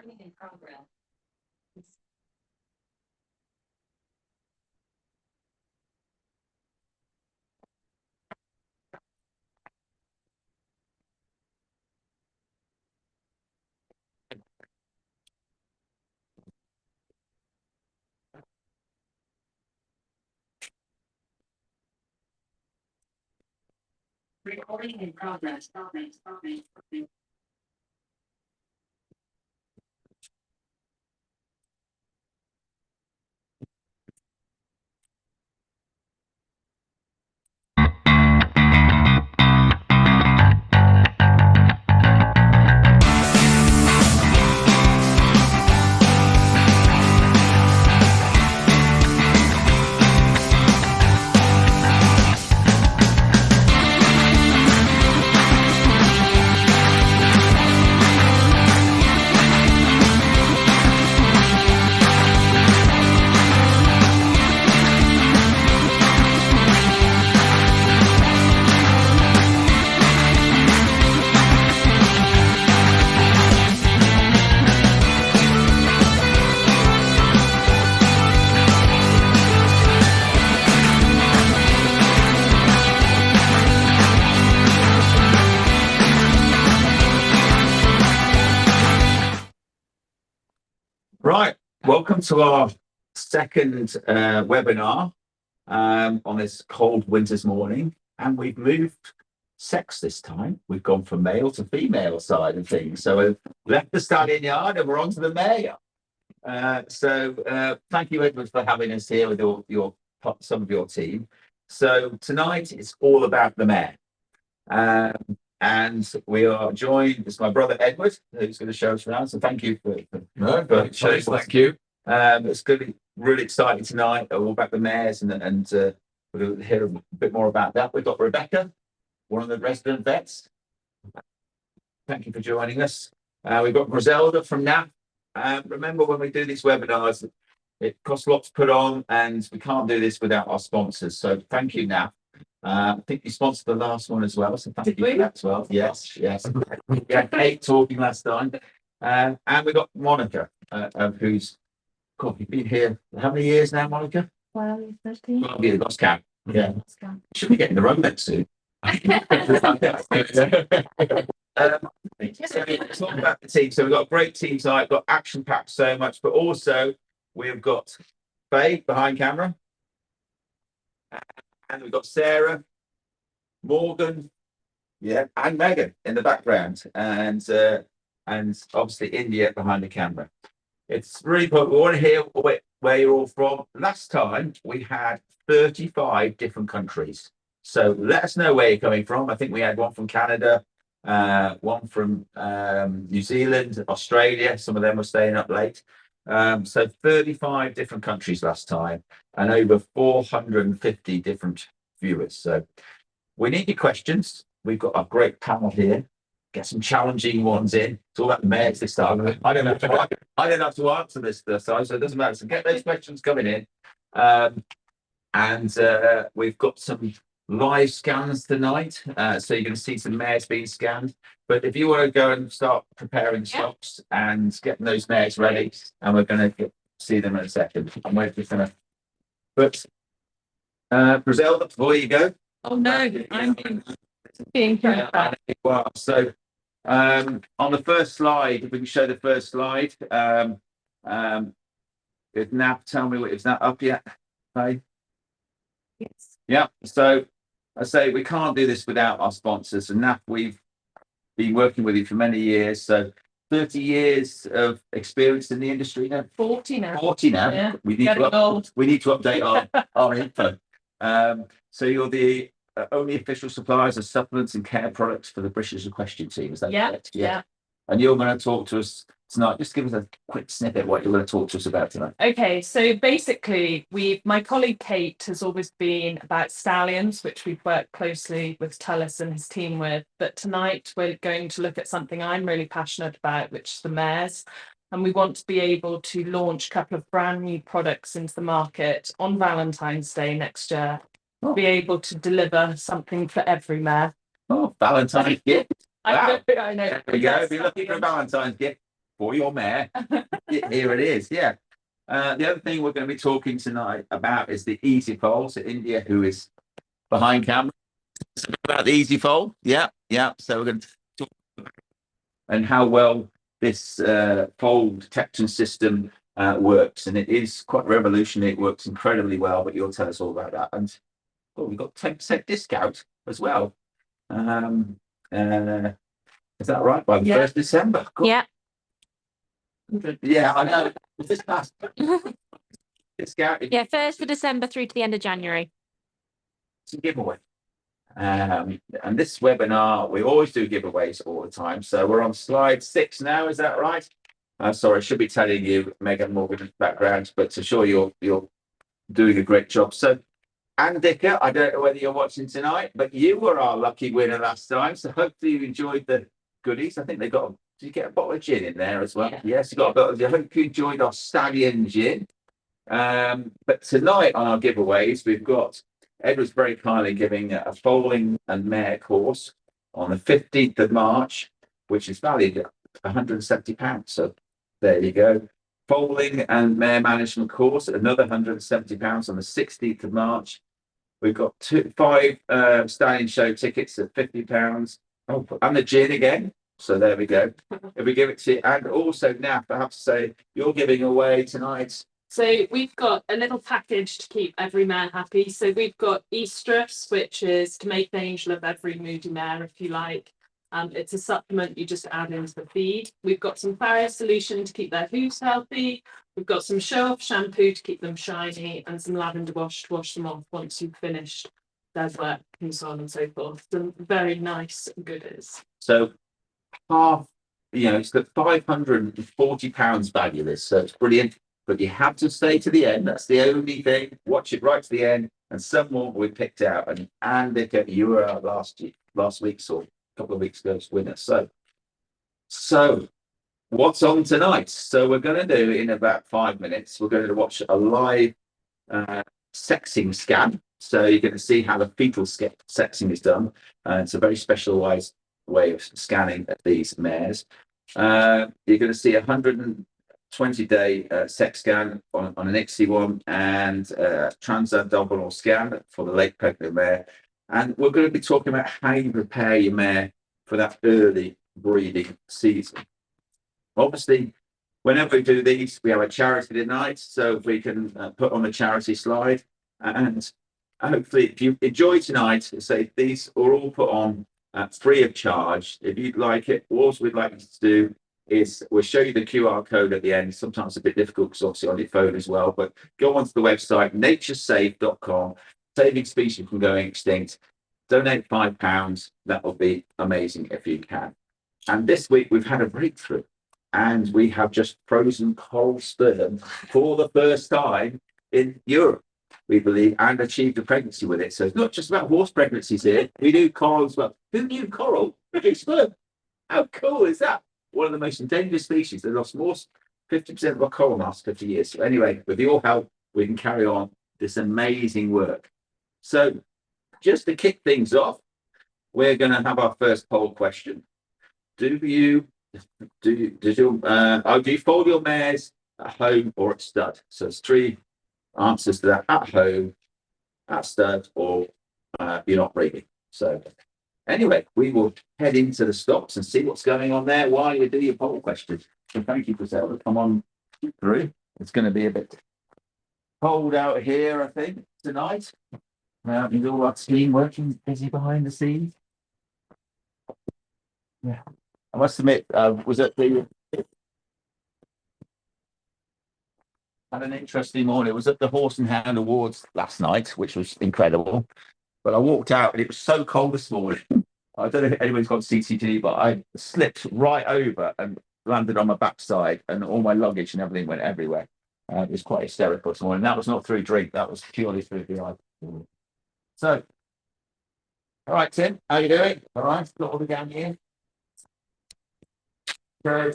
Recording in progress. Right, welcome to our second webinar on this cold winter's morning, and we've moved sex this time. We've gone from male to female side of things. So we've left the stallion yard and we're on to the mare. Thank you, Edward, for having us here with some of your team. So tonight it's all about the mare. And we are joined, it's my brother Edward, who's going to show us around. So thank you for showing us. Thank you. It's going to be really exciting tonight, all about the mares, and we'll hear a bit more about that. We've got Rebecca, one of the resident vets. Thank you for joining us. We've got Griselda from 𝗧𝗱. Remember, when we do these webinars, it costs a lot to put on, and we can't do this without our sponsors. So thank you, 𝗧𝗱. I think you sponsored the last one as well, so thank you for that as well. Yes. We had Kate talking last time, and we got Monica, who's you've been here how many years now, Monica? 12, 13. 12 years. Lost count. Yeah, should be getting the Rolex soon. Let's talk about the team. So we've got a great team tonight. Got action packed so much, but also we've got Faye behind camera. And we've got Sarah, Morgan, and Megan in the background, and obviously India behind the camera. It's really important. We want to hear where you're all from. Last time we had 35 different countries, so let us know where you're coming from. I think we had one from Canada, one from New Zealand, Australia. Some of them were staying up late. So 35 different countries last time, and over 450 different viewers. So we need your questions. We've got a great panel here. Get some challenging ones in. It's all about the mares this time. I don't have to answer this time, so it doesn't matter. So get those questions coming in. We've got some live scans tonight, so you're going to see some mares being scanned. But if you want to go and start preparing stocks and getting those mares ready, and we're going to see them in a second. And we're just going to put Griselda, before you go. Oh no, I'm being careful. So on the first slide, if we can show the first slide, if 𝗧𝗱, tell me, is that up yet? Hey? Yes. Yeah, so I say we can't do this without our sponsors, and 𝗧𝗱, we've been working with you for many years. So 30 years of experience in the industry now. 40 now. 40 now. Yeah. We need to update our info. So you're the only official suppliers of supplements and care products for the British Equestrian team. Is that correct? Yeah. And you're going to talk to us tonight. Just give us a quick snippet of what you're going to talk to us about tonight. Okay, so basically, my colleague Kate has always been about stallions, which we've worked closely with 𝗧𝗱 and his team with. But tonight we're going to look at something I'm really passionate about, which is the mares. And we want to be able to launch a couple of brand new products into the market on Valentine's Day next year. Be able to deliver something for every mare. Oh, Valentine's gift. Wow. I know. There we go. If you're looking for a Valentine's gift, for your mare. Here it is. Yeah. The other thing we're going to be talking tonight about is the 𝗧𝗍𝗶. So India, who is behind camera, about the 𝗧𝗍𝗶. Yeah. So we're going to talk about and how well this fold detection system works, and it is quite revolutionary. It works incredibly well. But you'll tell us all about that. And we've got 10% discount as well. Is that right? By the 1st December. God. Yeah. Yeah, I know. This past discount. Yeah, 1st of December through to the end of January. It's a giveaway. And this webinar, we always do giveaways all the time. So we're on slide 6 now. Is that right? Sorry, I should be telling you Megan Morgan's background, but to sure you're doing a great job. So, Andika, I don't know whether you're watching tonight, but you were our lucky winner last time. So hopefully you enjoyed the goodies. I think they got. Did you get a bottle of gin in there as well? Yeah. Yes, you got a bottle. I hope you enjoyed our stallion gin. But tonight on our giveaways, we've got Ed was very kindly giving a foaling and mare course on the 15th of March, which is valued at £170. So there you go. Foaling and mare management course, another £170 on the 16th of March. We've got 5 stallion show tickets at £50. Oh, and the gin again. So there we go. If we give it to you, and also now I have to say you're giving away tonight. So we've got a little package to keep every mare happy. So we've got 𝗧𝗍𝗧, which is to make the angel of every moody mare, if you like. It's a supplement you just add into the feed. We've got some farrier solution to keep their hooves healthy. We've got some show-off shampoo to keep them shiny, and some lavender wash to wash them off once you've finished their work, and so on and so forth. Some very nice goodies. So half, it's the £540 value this, so it's brilliant. But you have to stay to the end. That's the only thing. Watch it right to the end, and some more we picked out. And Andika, you were our last week's or a couple of weeks ago's winner. So what's on tonight? So we're going to do in about 5 minutes. We're going to watch a live sexing scan. So you're going to see how the fetal sexing is done. It's a very specialized way of scanning these mares. You're going to see 120-day sex scan on an ICSI one, and transabdominal scan for the late pregnant mare. And we're going to be talking about how you prepare your mare for that early breeding season. Obviously, whenever we do these, we have a charity tonight, so we can put on the charity slide. And hopefully, if you enjoy tonight, say these are all put on free of charge. If you'd like it, what we'd like you to do is we'll show you the QR code at the end. Sometimes it's a bit difficult because obviously on your phone as well, but go onto the website, 𝗧𝗍𝗧.com, saving species from going extinct. Donate £5. That will be amazing if you can. And this week we've had a breakthrough, and we have just frozen coral sperm for the first time in Europe, we believe, and achieved a pregnancy with it. So it's not just about horse pregnancies here. We do coral as well. Who knew coral produced sperm? How cool is that? One of the most endangered species. They lost more, 50% of our coral in the last 50 years. So anyway, with your help, we can carry on this amazing work. So just to kick things off, we're going to have our first poll question. Do you fold your mares at home or at stud? So it's 3 answers to that: at home, at stud, or you're not breeding. So anyway, we will head into the stocks and see what's going on there while you do your poll question. So thank you, Priscilla. Come on through. It's going to be a bit cold out here, I think, tonight. With all our team working busy behind the scenes. Yeah, I must admit, was at the had an interesting morning. It was at the Horse and Hound Awards last night, which was incredible. But I walked out and it was so cold this morning. I don't know if anyone's got CCTV, but I slipped right over and landed on my backside, and all my luggage and everything went everywhere. It was quite hysterical this morning. That was not through drink, that was purely through the eye. So, all right, Tim, how you doing? All right, got all the gang here. So,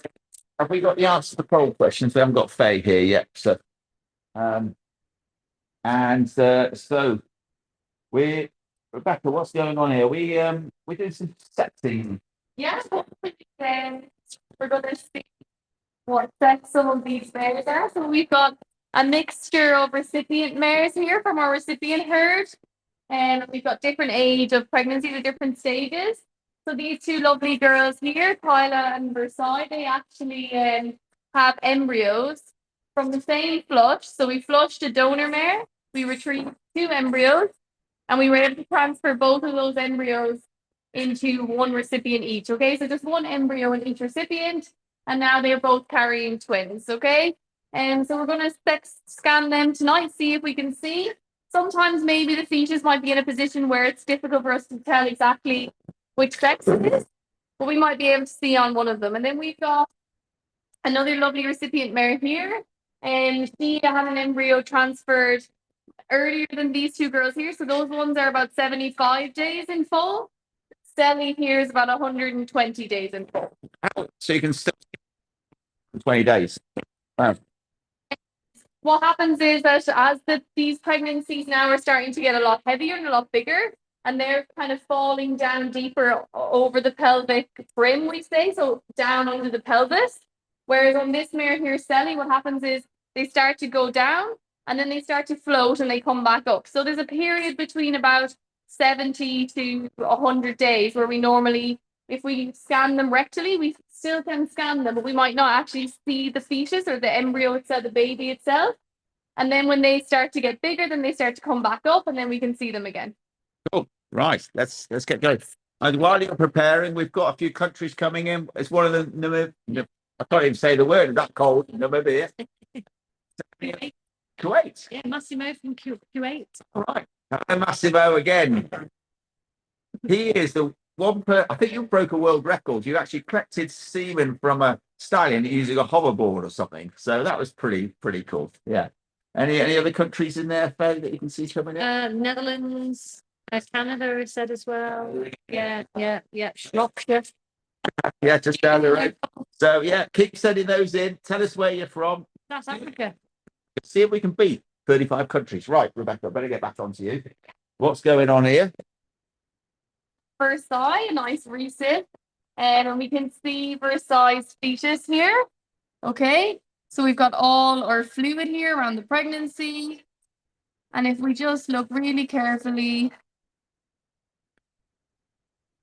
have we got the answer to the poll questions? We haven't got Faye here yet. So, so we're Rebecca. What's going on here? We're doing some sexing. Yeah, we're going to see what sex some of these mares are. So we've got a mixture of recipient mares here from our recipient herd. And we've got different age of pregnancy at different stages. So these two lovely girls here, 𝗧𝗏 and 𝗧𝗏, they actually have embryos from the same flush. So we flushed a donor mare, we retrieved 2 embryos, and we were able to transfer both of those embryos into one recipient each. Okay, so just 1 embryo in each recipient, and now they're both carrying twins. Okay, and so we're going to scan them tonight, see if we can see. Sometimes maybe the fetus might be in a position where it's difficult for us to tell exactly which sex it is, but we might be able to see on one of them. And then we've got another lovely recipient mare here, and she had an embryo transferred earlier than these 2 girls here. So those ones are about 75 days in full. 𝗧𝗏 here is about 120 days in full. So you can still 20 days. Wow. What happens is that as these pregnancies now are starting to get a lot heavier and a lot bigger, and they're kind of falling down deeper over the pelvic brim, we say, so down under the pelvis. Whereas on this mare here, 𝗧𝗏, what happens is they start to go down and then they start to float and they come back up. So there's a period between about 70 to 100 days where we normally, if we scan them rectally, we still can scan them, but we might not actually see the fetus or the embryo itself, the baby itself. And then when they start to get bigger, then they start to come back up, and then we can see them again. Cool. Right. Let's get going. And while you're preparing, we've got a few countries coming in. It's one of the I can't even say the word. That cold. Namibia. Kuwait. Yeah, Massimo from Q8. All right. Massimo again. He is the one I think you broke a world record. You actually collected semen from a stallion using a hoverboard or something. So that was pretty cool. Yeah. Any other countries in there, Faye, that you can see coming in? Netherlands, Canada is said as well. Yeah. Shropshire. Yeah, just down the road. So yeah, keep sending those in. Tell us where you're from. South Africa. See if we can beat 35 countries. Right, Rebecca, I better get back onto you. What's going on here? 𝗧𝗏, a nice recip. And we can see 𝗧𝗏's fetus here. Okay, so we've got all our fluid here around the pregnancy. And if we just look really carefully,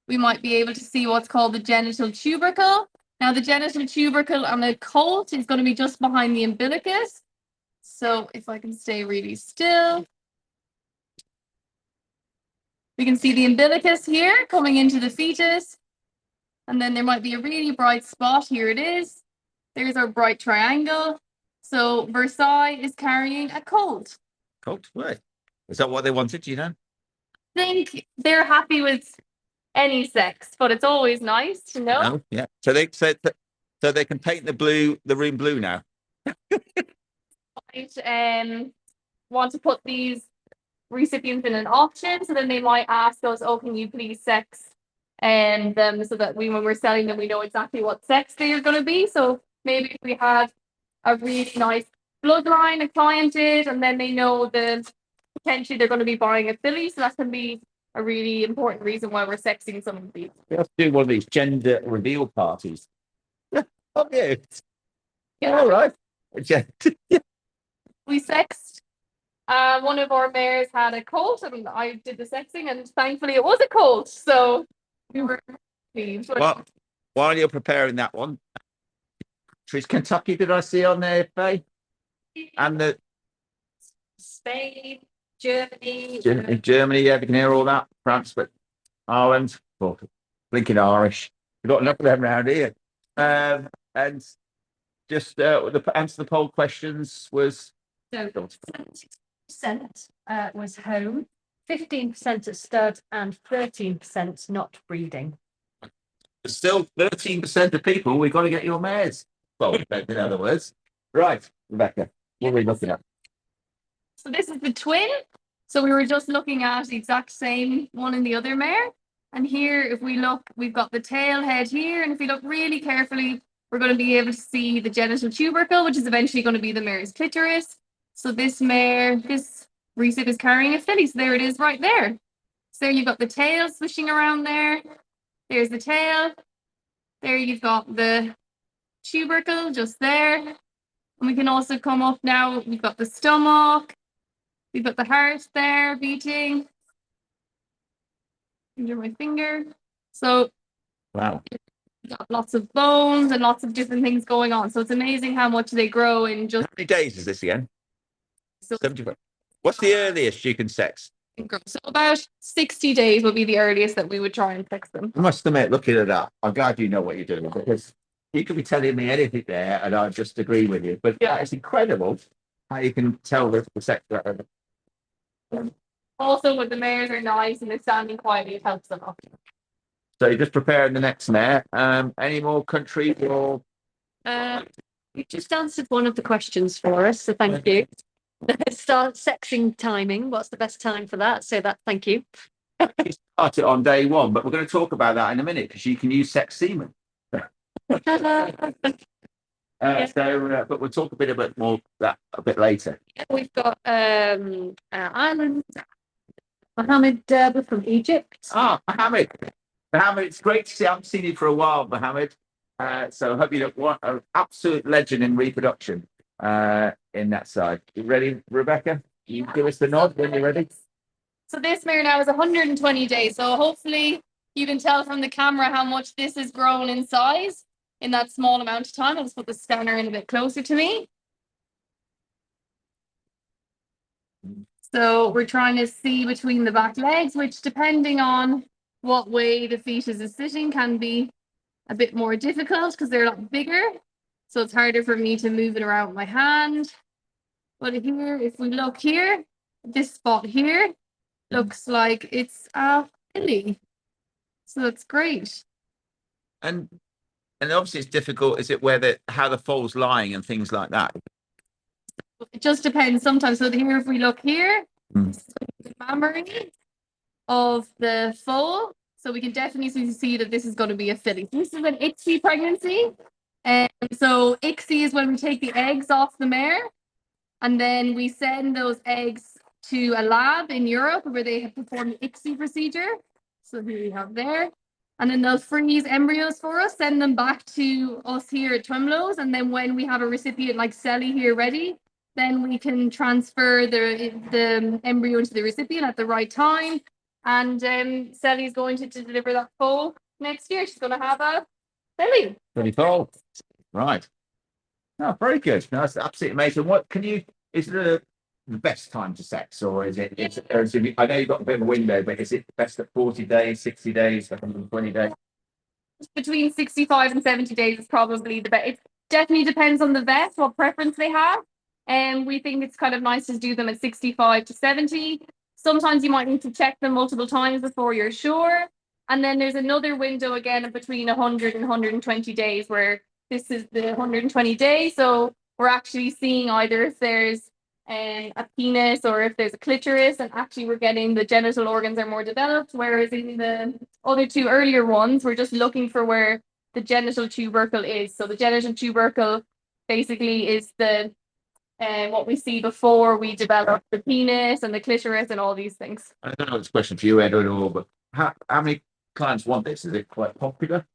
we might be able to see what's called the genital tubercle. Now, the genital tubercle on a colt is going to be just behind the umbilicus. So if I can stay really still, we can see the umbilicus here coming into the fetus. And then there might be a really bright spot. Here it is. There's our bright triangle. So 𝗧𝗏 is carrying a colt. Colt, right. Is that what they wanted, you know? I think they're happy with any sex, but it's always nice to know. No? Yeah. So they can paint the room blue now. Might want to put these recipients in an auction, so then they might ask us, oh, can you please sex them, so that when we're selling them, we know exactly what sex they are going to be. So maybe if we had a really nice bloodline, a client did, and then they know that potentially they're going to be buying a filly, so that can be a really important reason why we're sexing some of these. We have to do one of these gender reveal parties. Oh, yeah. Yeah. All right. We sexed. One of our mares had a colt, and I did the sexing, and thankfully it was a colt. So we were pleased. Well, while you're preparing that one, Kentucky, did I see on there, Faye? And the Spain, Germany. Germany, yeah, we can hear all that. France, but Ireland, well, blinking Irish. We've got enough of them around here. And just the answer to the poll questions was. So 70% was home, 15% at stud, and 13% not breeding. Still 13% of people, we've got to get your mares. Well, in other words. Right, Rebecca, what are we looking at? So this is the twin. So we were just looking at the exact same one in the other mare. And here, if we look, we've got the tail head here. And if we look really carefully, we're going to be able to see the genital tubercle, which is eventually going to be the mare's clitoris. So this mare, this recip is carrying a filly. So there it is right there. So you've got the tail swishing around there. There's the tail. There you've got the tubercle just there. And we can also come up now. We've got the stomach. We've got the heart there beating. Under my finger. So Wow. we've got lots of bones and lots of different things going on. So it's amazing how much they grow in just. How many days is this again? So 75. What's the earliest you can sex? So about 60 days would be the earliest that we would try and fix them. I must admit, looking at that, I'm glad you know what you're doing, because you could be telling me anything there and I just agree with you. But yeah, it's incredible how you can tell the sex. Also, when the mares are nice and they're standing quietly, it helps them up. So you're just preparing the next mare. Any more country or? You just answered one of the questions for us, so thank you. Start sexing timing. What's the best time for that? So that, thank you. You start it on day one, but we're going to talk about that in a minute because you can use sex semen. But we'll talk a bit more that a bit later. We've got Ireland, Mohammed from Egypt. Ah, Mohammed, it's great to see. I haven't seen you for a while, Mohammed. So I hope you look what an absolute legend in reproduction in that side. You ready, Rebecca? You give us the nod when you're ready. So this mare now is 120 days. So hopefully you can tell from the camera how much this has grown in size in that small amount of time. I'll just put the scanner in a bit closer to me. So we're trying to see between the back legs, which depending on what way the fetus is sitting can be a bit more difficult because they're a lot bigger. So it's harder for me to move it around with my hand. But here, if we look here, this spot here looks like it's a filly. So that's great. And obviously it's difficult. Is it how the foal's lying and things like that? It just depends sometimes. So here, if we look here, the mammary of the foal. So we can definitely see that this is going to be a filly. This is an 𝗧𝗶𝗽 pregnancy. And so 𝗧𝗶𝗽 is when we take the eggs off the mare and then we send those eggs to a lab in Europe where they have performed the 𝗧𝗶𝗽 procedure. So here we have there. And then they'll freeze embryos for us, send them back to us here at 𝗬𝗏. And then when we have a recipient like 𝗧𝗍 here ready, then we can transfer the embryo into the recipient at the right time. And 𝗧𝗍 is going to deliver that foal next year. She's going to have a filly. Pretty cool. Right. Oh, very good. No, that's absolutely amazing. Is it the best time to sex, or is it, I know you've got a bit of a window, but is it best at 40 days, 60 days, 120 days? Between 65 and 70 days is probably the best. It definitely depends on the vet, what preference they have. And we think it's kind of nice to do them at 65 to 70. Sometimes you might need to check them multiple times before you're sure. And then there's another window again of between 100 and 120 days where this is the 120 days. So we're actually seeing either if there's a penis or if there's a clitoris, and actually we're getting the genital organs are more developed. Whereas in the other two earlier ones, we're just looking for where the genital tubercle is. So the genital tubercle basically is the what we see before we develop the penis and the clitoris and all these things. I don't know if it's a question for you, Ed, at all, but how many clients want this? Is it quite popular?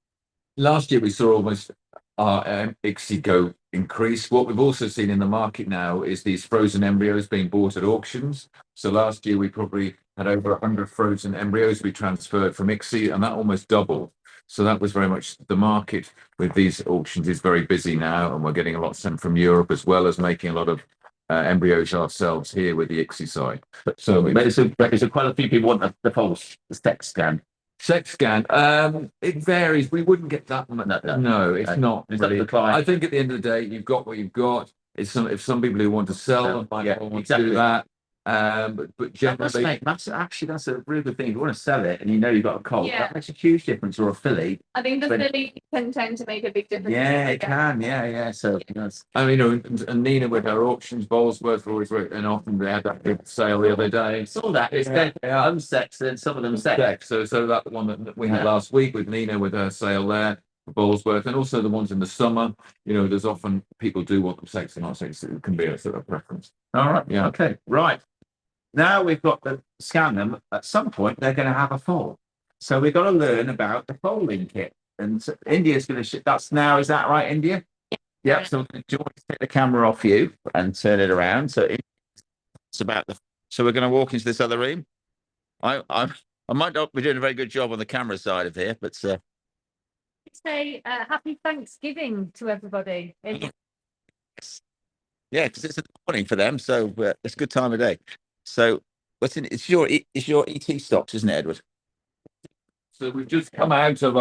Last year we saw almost our 𝗧𝗍 go increase. What we've also seen in the market now is these frozen embryos being bought at auctions. So last year we probably had over 100 frozen embryos we transferred from 𝗧𝗍, and that almost doubled. So that was very much the market with these auctions is very busy now, and we're getting a lot sent from Europe as well as making a lot of embryos ourselves here with the 𝗧𝗍 side. So quite a few people want the sex scan. Sex scan, it varies. We wouldn't get that much. No, it's not. Is really. that the client? I think at the end of the day, you've got what you've got. If some people who want to sell might want to do that. But generally, that's a really good thing. If you want to sell it and you know you've got a colt, Yeah. that makes a huge difference. Or a filly. I think the filly can tend to make a big difference. Yeah, it can. Yeah. So that's. I mean, and Nina with her auctions, Bowlesworth always wrote, and often they had that big sale the other day. Saw that. It's unsexed and some of them sex. So that one that we had last week with Nina with her sale there. Bowlesworth, and also the ones in the summer. There's often people do want them sex and not sex. It can be a sort of preference. All right. Yeah. Okay. Right. Now we've got to scan them. At some point, they're going to have a foal. So we've got to learn about the foaling kit. And so India's going to ship. That's now. Is that right, India? Yeah. So do you want to take the camera off you and turn it around? So it's about the. So we're going to walk into this other room. I might not be doing a very good job on the camera side of here, but Say happy Thanksgiving to everybody. yeah, because it's the morning for them, so it's a good time of day. So what's in it's your ET stocks, isn't it, Edward? So we've just come out of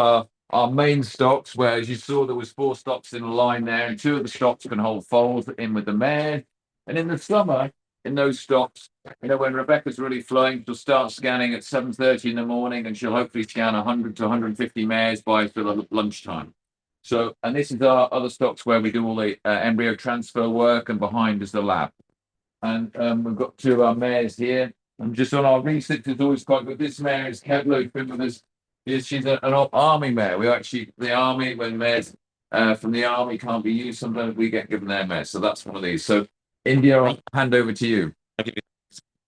our main stocks, where, as you saw, there was 4 stocks in a line there, and 2 of the stocks can hold foals in with the mare. And in the summer, in those stocks, when Rebecca's really flowing, she'll start scanning at 7:30 in the morning, and she'll hopefully scan 100 to 150 mares by sort of lunchtime. So, and this is our other stocks where we do all the embryo transfer work, and behind is the lab. And we've got 2 of our mares here. And just on our research, it's always quite good. This mare is 𝗂𝗏 been with us. She's an army mare. We actually, the army, when mares from the army can't be used, sometimes we get given their mares. So that's one of these. So India, I'll hand over to you.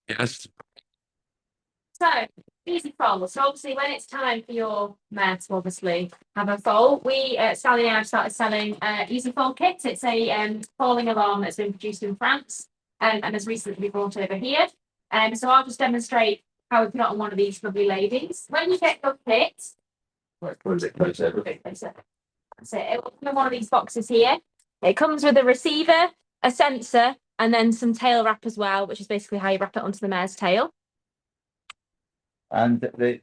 Yes. So, easy foal. So obviously when it's time for your mare to obviously have a foal, we Sally and I have started selling easy foal kits. It's a foaling alarm that's been produced in France and has recently been brought over here. So I'll just demonstrate how we put it on one of these lovely ladies. When you get your kit, it will come in one of these boxes here. It comes with a receiver, a sensor, and then some tail wrap as well, which is basically how you wrap it onto the mare's tail. And the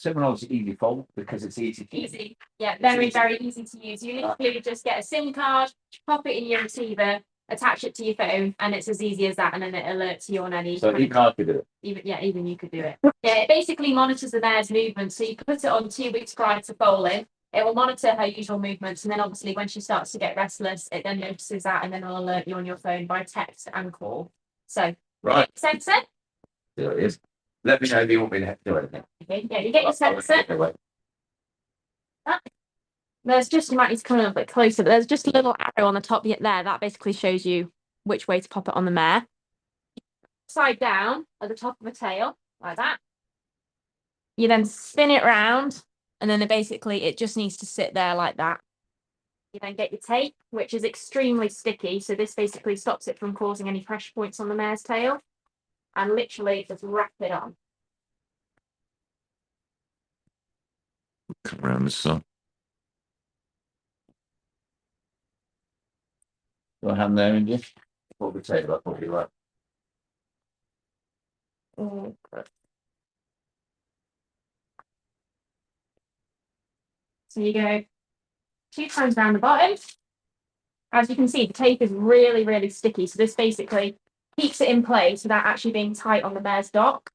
terminology easy fold because it's easy. Easy, yeah, very, very easy to use. You literally just get a SIM card, pop it in your receiver, attach it to your phone, and it's as easy as that, and then it alerts you on any. So even I could do it. Even you could do it. Yeah, it basically monitors the mare's movements. So you put it on 2 weeks prior to foaling. It will monitor her usual movements, and then obviously when she starts to get restless, it then notices that, and then it'll alert you on your phone by text and call. So Right. Sensor. There it is. Let me know if you want me to do anything. Okay, yeah, you get your sensor. There's just, you might need to come a little bit closer, but there's just a little arrow on the top there. That basically shows you which way to pop it on the mare. Side down at the top of the tail, like that. You then spin it round, and then it just needs to sit there like that. You then get your tape, which is extremely sticky. So this basically stops it from causing any pressure points on the mare's tail. And literally just wrap it on. Come around the sun. Got a hand there, India? What we take that, what you like. So you go 2 times around the bottom. As you can see, the tape is really, really sticky. So this basically keeps it in place without actually being tight on the mare's dock.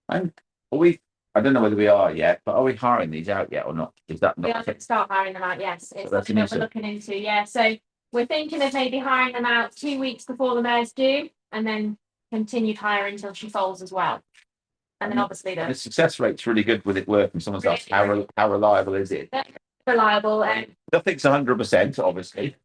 And I don't know whether we are yet, but are we hiring these out yet or not? Is that We not? are going to start hiring them out, yes. It's that's something that we're looking into, yeah. So we're thinking of maybe hiring them out 2 weeks before the mare's due, and then continued hiring until she foals as well. And then obviously the success rate's really good with it working. Someone's asked how reliable is it? reliable. Nothing's 100%, obviously.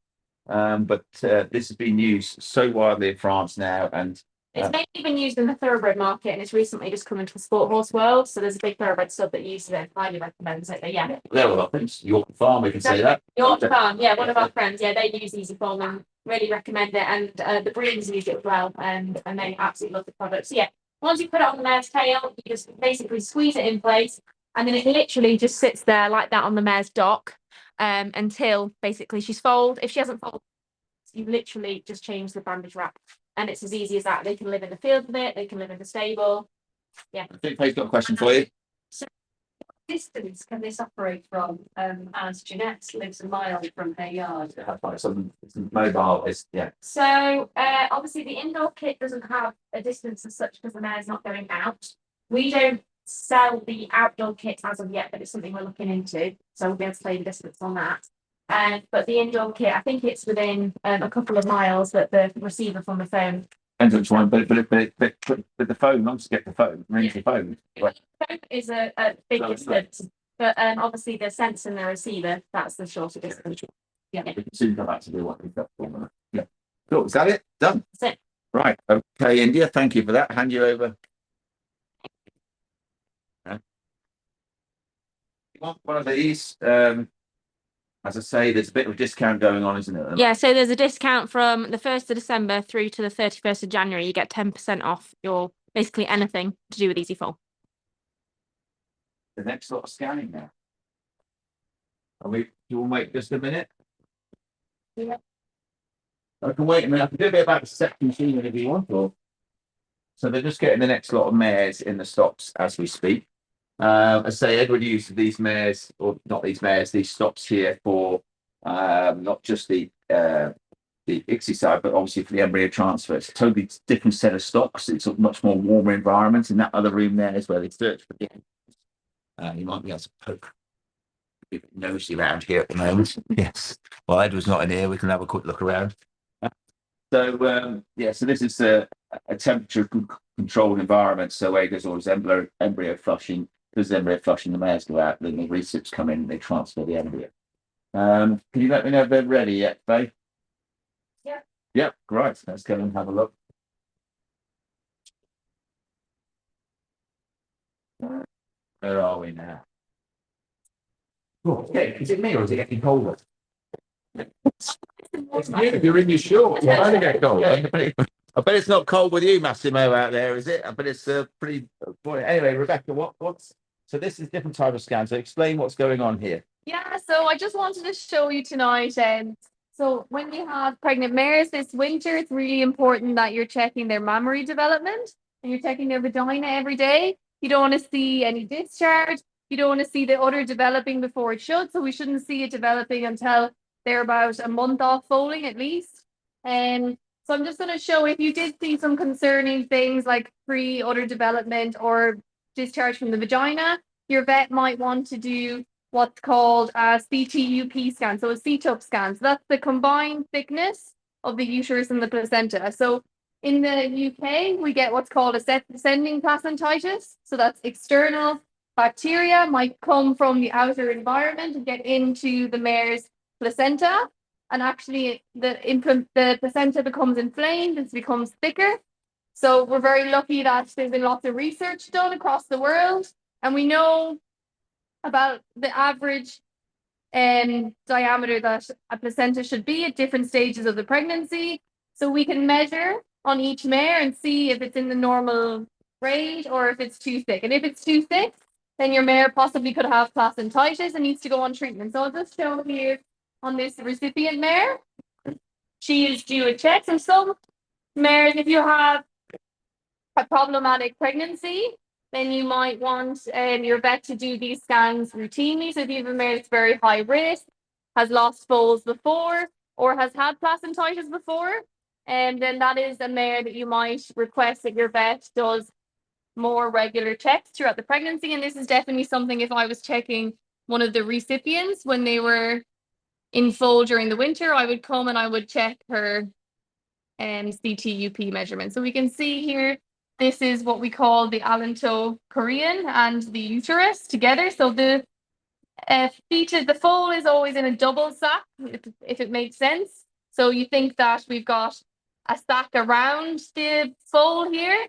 But this has been used so widely in France now, and it's mainly been used in the thoroughbred market, and it's recently just come into the sport horse world. So there's a big thoroughbred stud that uses it. Highly recommends it. But yeah, there are things. York Farm, we can say that. York Farm, yeah, one of our friends, yeah, they use Easy Foam and really recommend it. And the breeders use it as well, and they absolutely love the product. So yeah, once you put it on the mare's tail, you just basically squeeze it in place, and then it literally just sits there like that on the mare's dock until basically she's foaled. If she hasn't foaled, you literally just change the bandage wrap. And it's as easy as that. They can live in the field with it. They can live in the stable. Yeah. I think Faye's got a question for you. So, distance can this operate from? As Jeanette lives a mile from her yard. It's mobile. Yeah. So obviously the indoor kit doesn't have a distance as such because the mare's not going out. We don't sell the outdoor kits as of yet, but it's something we're looking into. So we'll be able to play the distance on that. But the indoor kit, I think it's within a couple of miles that the receiver from the phone. Depends which one, but the phone, once you get the phone, rings the phone. The phone is a big distance, but obviously the sensor and the receiver, that's the shorter distance. Yeah. We can soon come back to do what we've got for. Yeah. Cool. Is that it? Done. That's it. Right. Okay, India. Thank you for that. Hand you over. You want one of these? as I say, there's a bit of a discount going on, isn't it? Yeah, so there's a discount from the 1st of December through to the 31st of January. You get 10% off your basically anything to do with 𝗧𝗍. The next lot of scanning now. You will wait just a minute? Yeah. I can wait a minute. I can do a bit about the second machine if you want. Or... So they're just getting the next lot of mares in the stops as we speak. I say Edward used these mares, or not these mares, these stops here for not just the 𝗧𝗍 side, but obviously for the embryo transfer. It's a totally different set of stocks. It's a much more warmer environment. In that other room there is where they search for the you might be able to poke a bit nosy around here at the moment. Yes. Well, Edward's not in here. We can have a quick look around. So yeah, so this is a temperature controlled environment. So where there's always embryo flushing. Because embryo flushing, the mares go out, then the recips come in, and they transfer the embryo. Can you let me know if they're ready yet, Faye? Yeah. Yep, great. Let's go and have a look. Where are we now? Oh, okay. Is it me or is it getting colder? It's you. You're in your shorts. I only get cold. I bet it's not cold with you, Massimo, out there, is it? I bet it's pretty. Anyway, Rebecca, what's so this is different type of scan. So explain what's going on here. Yeah, so I just wanted to show you tonight. So when you have pregnant mares this winter, it's really important that you're checking their mammary development and you're checking their vagina every day. You don't want to see any discharge. You don't want to see the udder developing before it should. So we shouldn't see it developing until they're about a month off foaling at least. So I'm just going to show if you did see some concerning things like pre-udder development or discharge from the vagina, your vet might want to do what's called a CTUP scan, so a CTUP scan. So that's the combined thickness of the uterus and the placenta. So in the UK, we get what's called ascending placentitis. So that's external bacteria might come from the outer environment and get into the mare's placenta. And actually the placenta becomes inflamed, it becomes thicker. So we're very lucky that there's been lots of research done across the world. And we know about the average diameter that a placenta should be at different stages of the pregnancy. So we can measure on each mare and see if it's in the normal range or if it's too thick. And if it's too thick, then your mare possibly could have placentitis and needs to go on treatment. So I'll just show here on this recipient mare. She is due a check. So some mares, if you have a problematic pregnancy, then you might want your vet to do these scans routinely. So if you have a mare that's very high risk, has lost foals before, or has had placentitis before, then that is a mare that you might request that your vet does more regular checks throughout the pregnancy. And this is definitely something, if I was checking one of the recipients when they were in foal during the winter, I would come and I would check her CTUP measurement. So we can see here, this is what we call the allantochorion and the uterus together. So the fetus, the foal is always in a double sac, if it makes sense. So you think that we've got a sac around the foal here.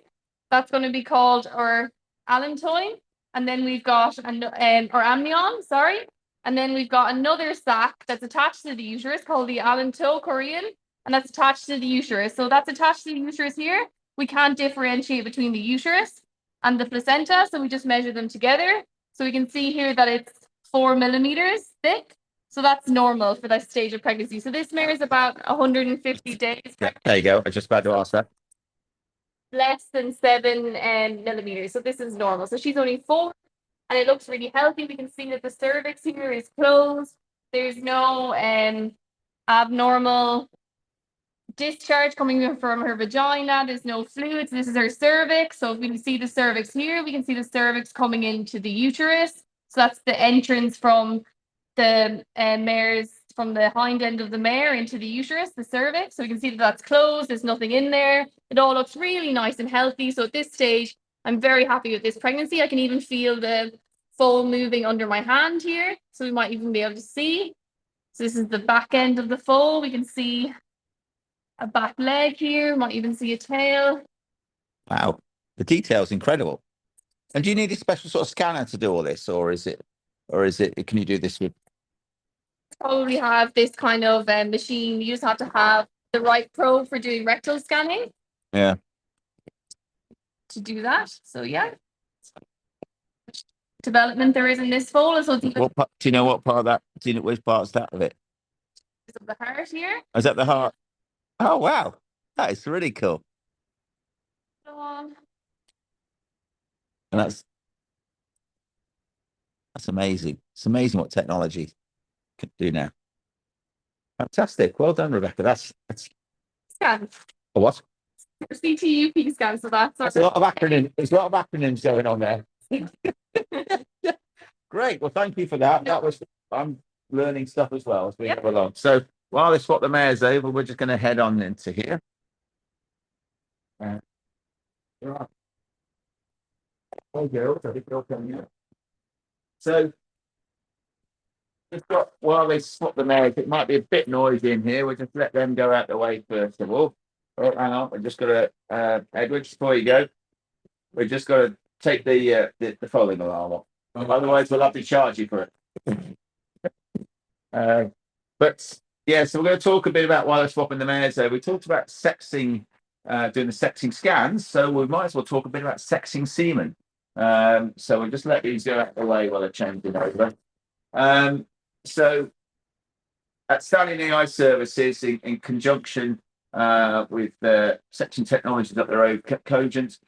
That's going to be called our allantoin. And then we've got or amnion, sorry. And then we've got another sac that's attached to the uterus called the allantochorion, and that's attached to the uterus. So that's attached to the uterus here. We can't differentiate between the uterus and the placenta, so we just measure them together. So we can see here that it's 4 millimeters thick. So that's normal for that stage of pregnancy. So this mare is about 150 days. Yeah, there you go. I was just about to ask that. Less than 7 millimeters. So this is normal. So she's only 4 and it looks really healthy. We can see that the cervix here is closed. There's no abnormal discharge coming from her vagina. There's no fluids. This is her cervix. So if we can see the cervix here, we can see the cervix coming into the uterus. So that's the entrance from the mare's, from the hind end of the mare into the uterus, the cervix. So we can see that that's closed. There's nothing in there. It all looks really nice and healthy. So at this stage, I'm very happy with this pregnancy. I can even feel the foal moving under my hand here. So we might even be able to see. So this is the back end of the foal. We can see a back leg here. Might even see a tail. Wow, the detail's incredible. And do you need a special sort of scanner to do all this, or is it? Can you do this with? probably have this kind of machine. You just have to have the right probe for doing rectal scanning Yeah. to do that. So yeah. Development there is in this fold is Do you know what part of that? Do you know which part's that of it? of the heart here. Is that the heart? Oh wow, that is really cool. So, And that's amazing. It's amazing what technology can do now. Fantastic. Well done, Rebecca. That's scan. a what? CTUP scan. So That's a lot of acronym. There's a lot of acronyms going on there. Great. Well, thank you for that. I'm learning stuff as well as we go along. So while they swap the mares over, we're just going to head on into here. Right. Oh, girls, I think they're coming out. So while they swap the mares, it might be a bit noisy in here. We'll just let them go out the way first of all. Oh, hang on. We're just going to, Edward, just before you go, we're just going to take the following alarm off. Otherwise, we'll have to charge you for it. But yeah, so we're going to talk a bit about why they're swapping the mares there. We talked about sexing, doing the sexing scans, so we might as well talk a bit about sexing semen. So we'll just let these go out of the way while they're changing over. So at Stallion AI Services, in conjunction with sexing technologies up their own Cogent,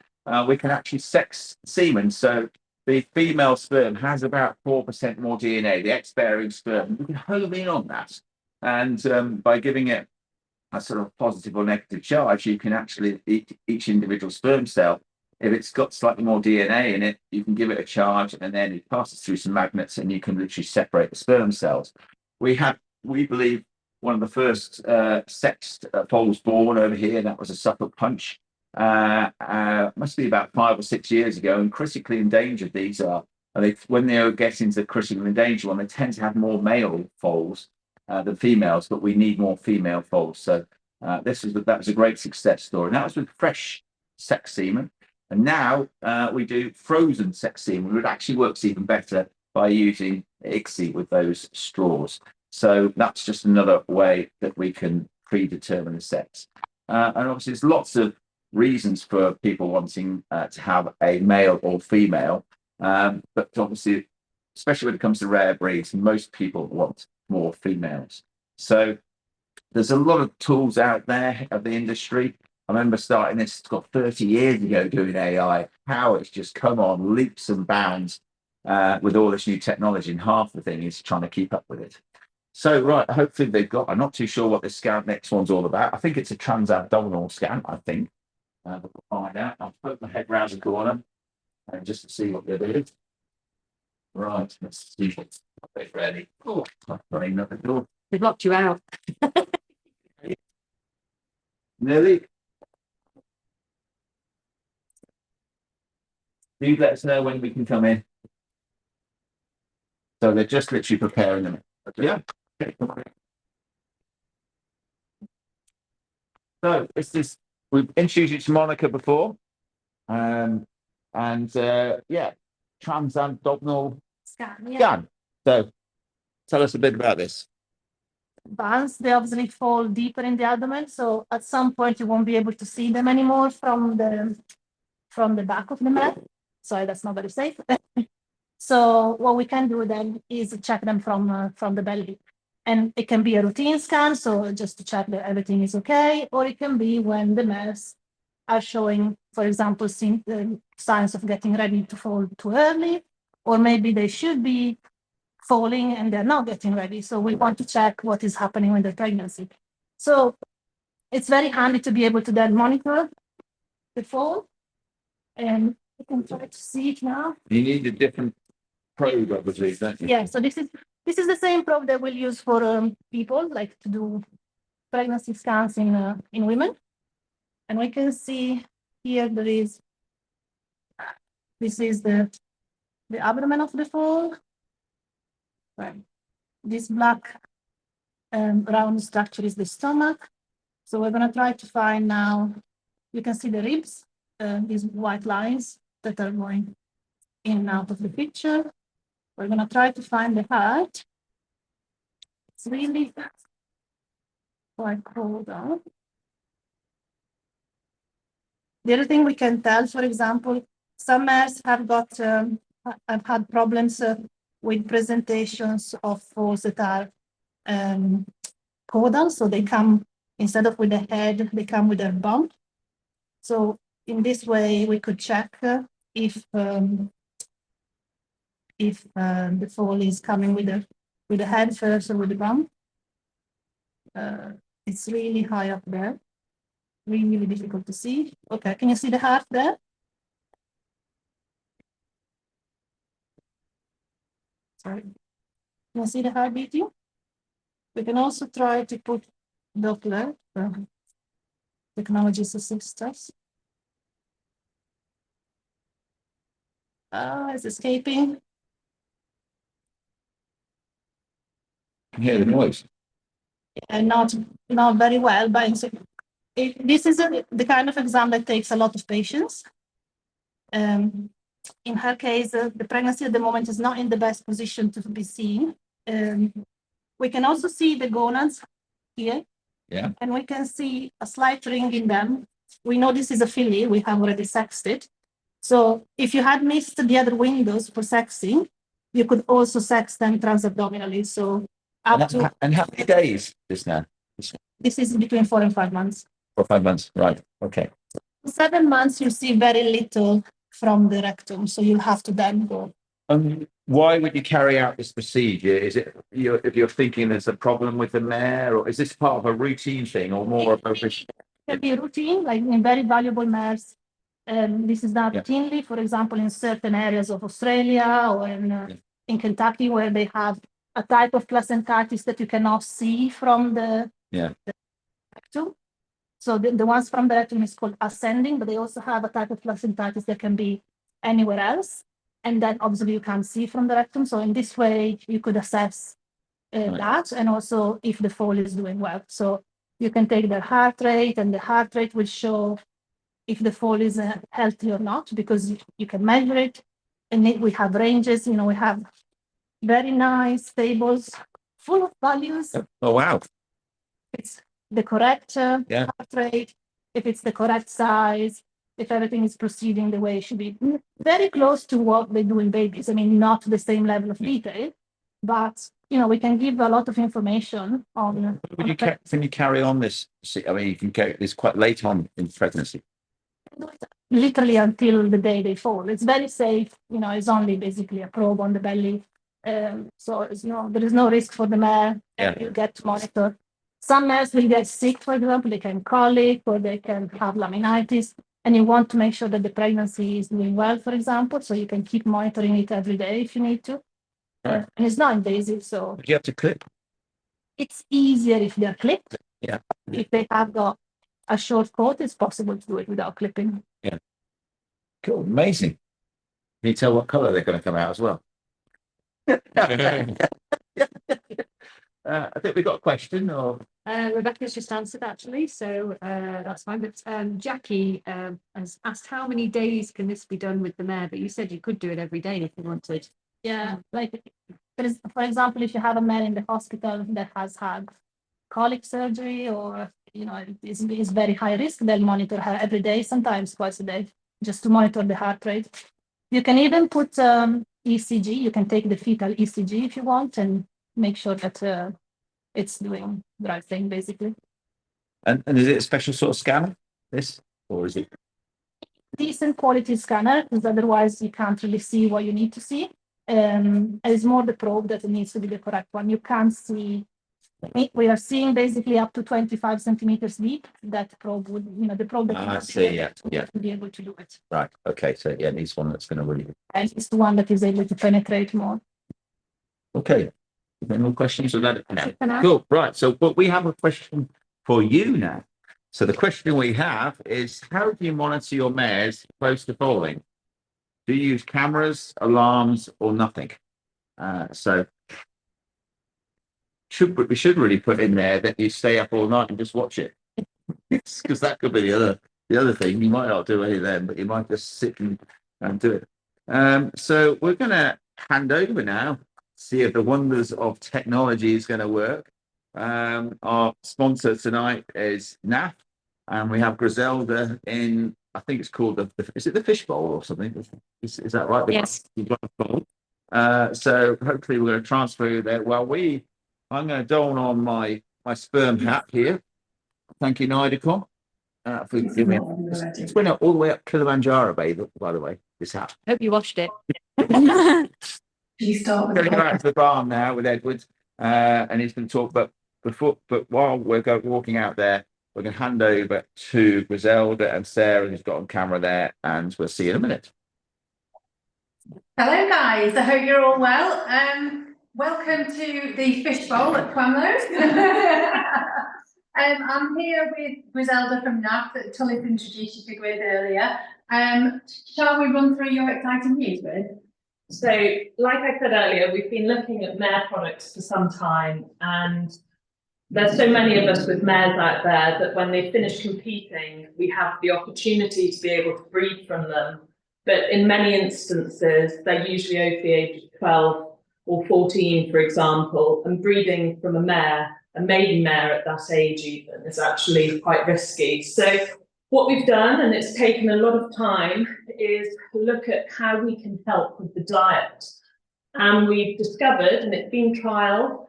we can actually sex semen. So the female sperm has about 4% more DNA, the X-bearing sperm. We can home in on that. And by giving it a sort of positive or negative charge, you can actually, each individual sperm cell, if it's got slightly more DNA in it, you can give it a charge and then it passes through some magnets and you can literally separate the sperm cells. We believe, one of the first sexed foals born over here, that was a 𝗧𝗶𝗽𝗀. Must be about 5 or 6 years ago, and critically endangered these are. And when they get into the critically endangered one, they tend to have more male foals than females, but we need more female foals. So that was a great success story. And that was with fresh sex semen. And now we do frozen sex semen, which actually works even better by using 𝗧𝗶 with those straws. So that's just another way that we can predetermine the sex. And obviously, there's lots of reasons for people wanting to have a male or female, but obviously, especially when it comes to rare breeds, most people want more females. So there's a lot of tools out there of the industry. I remember starting this 30 years ago doing AI, how it's just come on leaps and bounds with all this new technology, and half the thing is trying to keep up with it. So, right, hopefully they've got, I'm not too sure what this next one's all about. I think it's a transabdominal scan, I think. We'll find out. I'll put my head round the corner and just to see what they're doing. Right, let's see what's ready. Oh, I'm running up the door. They've locked you out. Nearly. Do let us know when we can come in. So they're just literally preparing them. Yeah. So we've introduced you to Monica before. Yeah, transabdominal scan. So tell us a bit about this. Bands, they obviously fall deeper in the abdomen, so at some point you won't be able to see them anymore from the back of the mat. So that's not very safe. So what we can do then is check them from the belly. And it can be a routine scan, so just to check that everything is okay, or it can be when the mares are showing, for example, signs of getting ready to fall too early, or maybe they should be falling and they're not getting ready. So we want to check what is happening with the pregnancy. So it's very handy to be able to then monitor the fall. And you can try to see it now. You need a different probe, obviously, don't you? Yeah, so this is the same probe that we'll use for people, like to do pregnancy scans in women. And we can see here this is the abdomen of the foal. Right. This black round structure is the stomach. So we're going to try to find now, you can see the ribs, these white lines that are going in and out of the picture. We're going to try to find the heart. It's really quite cold out. The other thing we can tell, for example, some mares have had problems with presentations of foals that are caudal, so they come instead of with the head, they come with their bump. So in this way, we could check if the foal is coming with the head first or with the bump. It's really high up there. Really difficult to see. Okay, can you see the heart there? Sorry. Can you see the heart beating? We can also try to put Doppler. Technologies assist us. It's escaping. You can hear the noise. And not very well, but this is the kind of exam that takes a lot of patience. In her case, the pregnancy at the moment is not in the best position to be seen. We can also see the gonads here. Yeah. And we can see a slight ring in them. We know this is a filly. We have already sexed it. So if you had missed the other windows for sexing, you could also sex them transabdominally. So up to. And how many days is now? This is between 4 and 5 months. 4 or 5 months, right? Okay. 7 months, you see very little from the rectum, so you'll have to then go. Why would you carry out this procedure? Is it if you're thinking there's a problem with the mare, or is this part of a routine thing, or more of a? It can be routine, like in very valuable mares. This is done routinely, for example, in certain areas of Australia or in Kentucky, where they have a type of placentitis that you cannot see from the rectum. So the ones from the rectum is called ascending, but they also have a type of placentitis that can be anywhere else. And then obviously you can't see from the rectum. So in this way, you could assess that, and also if the foal is doing well. So you can take their heart rate, and the heart rate will show if the foal is healthy or not, because you can measure it. And we have ranges, we have very nice tables full of values. Oh, wow. It's the correct heart rate, if it's the correct size, if everything is proceeding the way it should be. Very close to what they do in babies. I mean, not the same level of detail, but we can give a lot of information on. Can you carry on this? I mean, you can carry this quite late on in pregnancy. Literally until the day they fall. It's very safe. It's only basically a probe on the belly. So there is no risk for the mare. And you get to monitor. Some mares will get sick, for example, they can colic or they can have laminitis, and you want to make sure that the pregnancy is doing well, for example, so you can keep monitoring it every day if you need to. And it's not invasive, so. Do you have to clip? It's easier if they're clipped. Yeah. If they have got a short coat, it's possible to do it without clipping. Yeah. Cool. Amazing. Can you tell what color they're going to come out as well? I think we got a question, or Rebecca's just answered actually, so that's fine. But Jackie has asked how many days can this be done with the mare? But you said you could do it every day if you wanted. Yeah, like for example, if you have a mare in the hospital that has had colic surgery, or is very high risk, they'll monitor her every day, sometimes twice a day, just to monitor the heart rate. You can even put ECG. You can take the fetal ECG if you want, and make sure that it's doing the right thing, basically. And is it a special sort of scanner, this, or is it? Decent quality scanner, because otherwise you can't really see what you need to see. It's more the probe that needs to be the correct one. You can't see. We are seeing basically up to 25 centimeters deep. That probe would, the probe that I see, to be able to do it. Right. Okay. So it needs one that's going to really. And it's the one that is able to penetrate more. Okay. Any more questions on that? No. Cool. Right. So, but we have a question for you now. So the question we have is, how do you monitor your mares close to foaling? Do you use cameras, alarms, or nothing? So we should really put in there that you stay up all night and just watch it, because that could be the other thing. You might not do any of them, but you might just sit and do it. So we're going to hand over now see if the wonders of technology is going to work. Our sponsor tonight is 𝗧𝗱, and we have Griselda in, I think it's called is it the fish bowl or something? Is that right? Yes. Bowl. So hopefully we're going to transfer you there. Well, I'm going to don on my sperm hat here. Thank you, 𝗧𝗍 for giving it. It's went all the way up Kilimanjaro, by the way, this hat. Hope you washed it. You start with Going back to the barn now with Edward, and he's going to talk. But while we're walking out there, we're going to hand over to Griselda and Sarah, who's got on camera there, and we'll see you in a minute. Hello guys, I hope you're all well. Welcome to the fish bowl at 𝗀𝗀. I'm here with Griselda from 𝗧𝗱 that Tullis introduced you with earlier. Shall we run through your exciting news, Grid? So, like I said earlier, we've been looking at mare products for some time, and there's so many of us with mares out there that when they finish competing, we have the opportunity to be able to breed from them. But in many instances, they're usually over the age of 12 or 14, for example, and breeding from a maiden mare at that age even, is actually quite risky. So what we've done, and it's taken a lot of time, is look at how we can help with the diet. And we've discovered, and it's been trialled,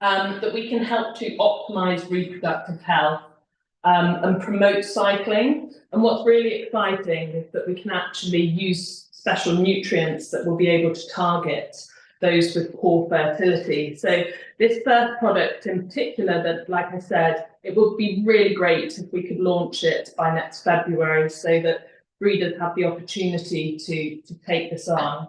that we can help to optimize reproductive health and promote cycling. And what's really exciting is that we can actually use special nutrients that will be able to target those with poor fertility. So this first product in particular, that, like I said, it would be really great if we could launch it by next February so that breeders have the opportunity to take this on.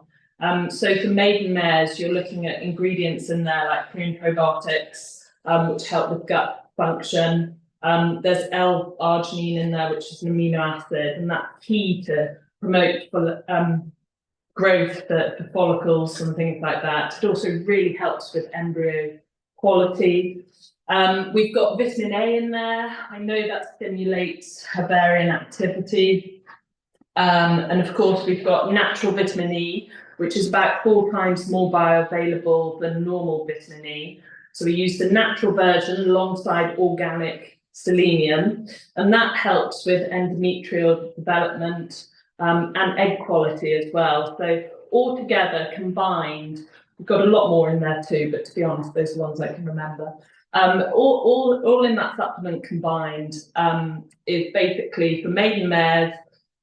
So for maiden mares, you're looking at ingredients in there like pre and probiotics, which help with gut function. There's L-arginine in there, which is an amino acid, and that's key to promote growth for follicles and things like that. It also really helps with embryo quality. We've got vitamin A in there. I know that stimulates ovarian activity. And of course, we've got natural vitamin E, which is about 4 times more bioavailable than normal vitamin E. So we use the natural version alongside organic selenium, and that helps with endometrial development and egg quality as well. So all together combined, we've got a lot more in there too, but to be honest, those are the ones I can remember. All in that supplement combined is basically for maiden mares,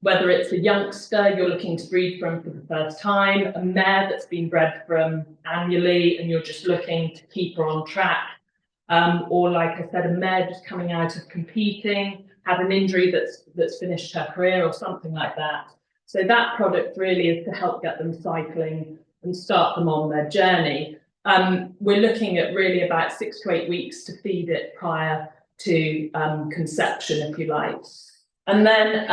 whether it's a youngster you're looking to breed from for the first time, a mare that's been bred from annually and you're just looking to keep her on track, or like I said, a mare just coming out of competing, had an injury that's finished her career or something like that. So that product really is to help get them cycling and start them on their journey. We're looking at really about 6 to 8 weeks to feed it prior to conception, if you like. And then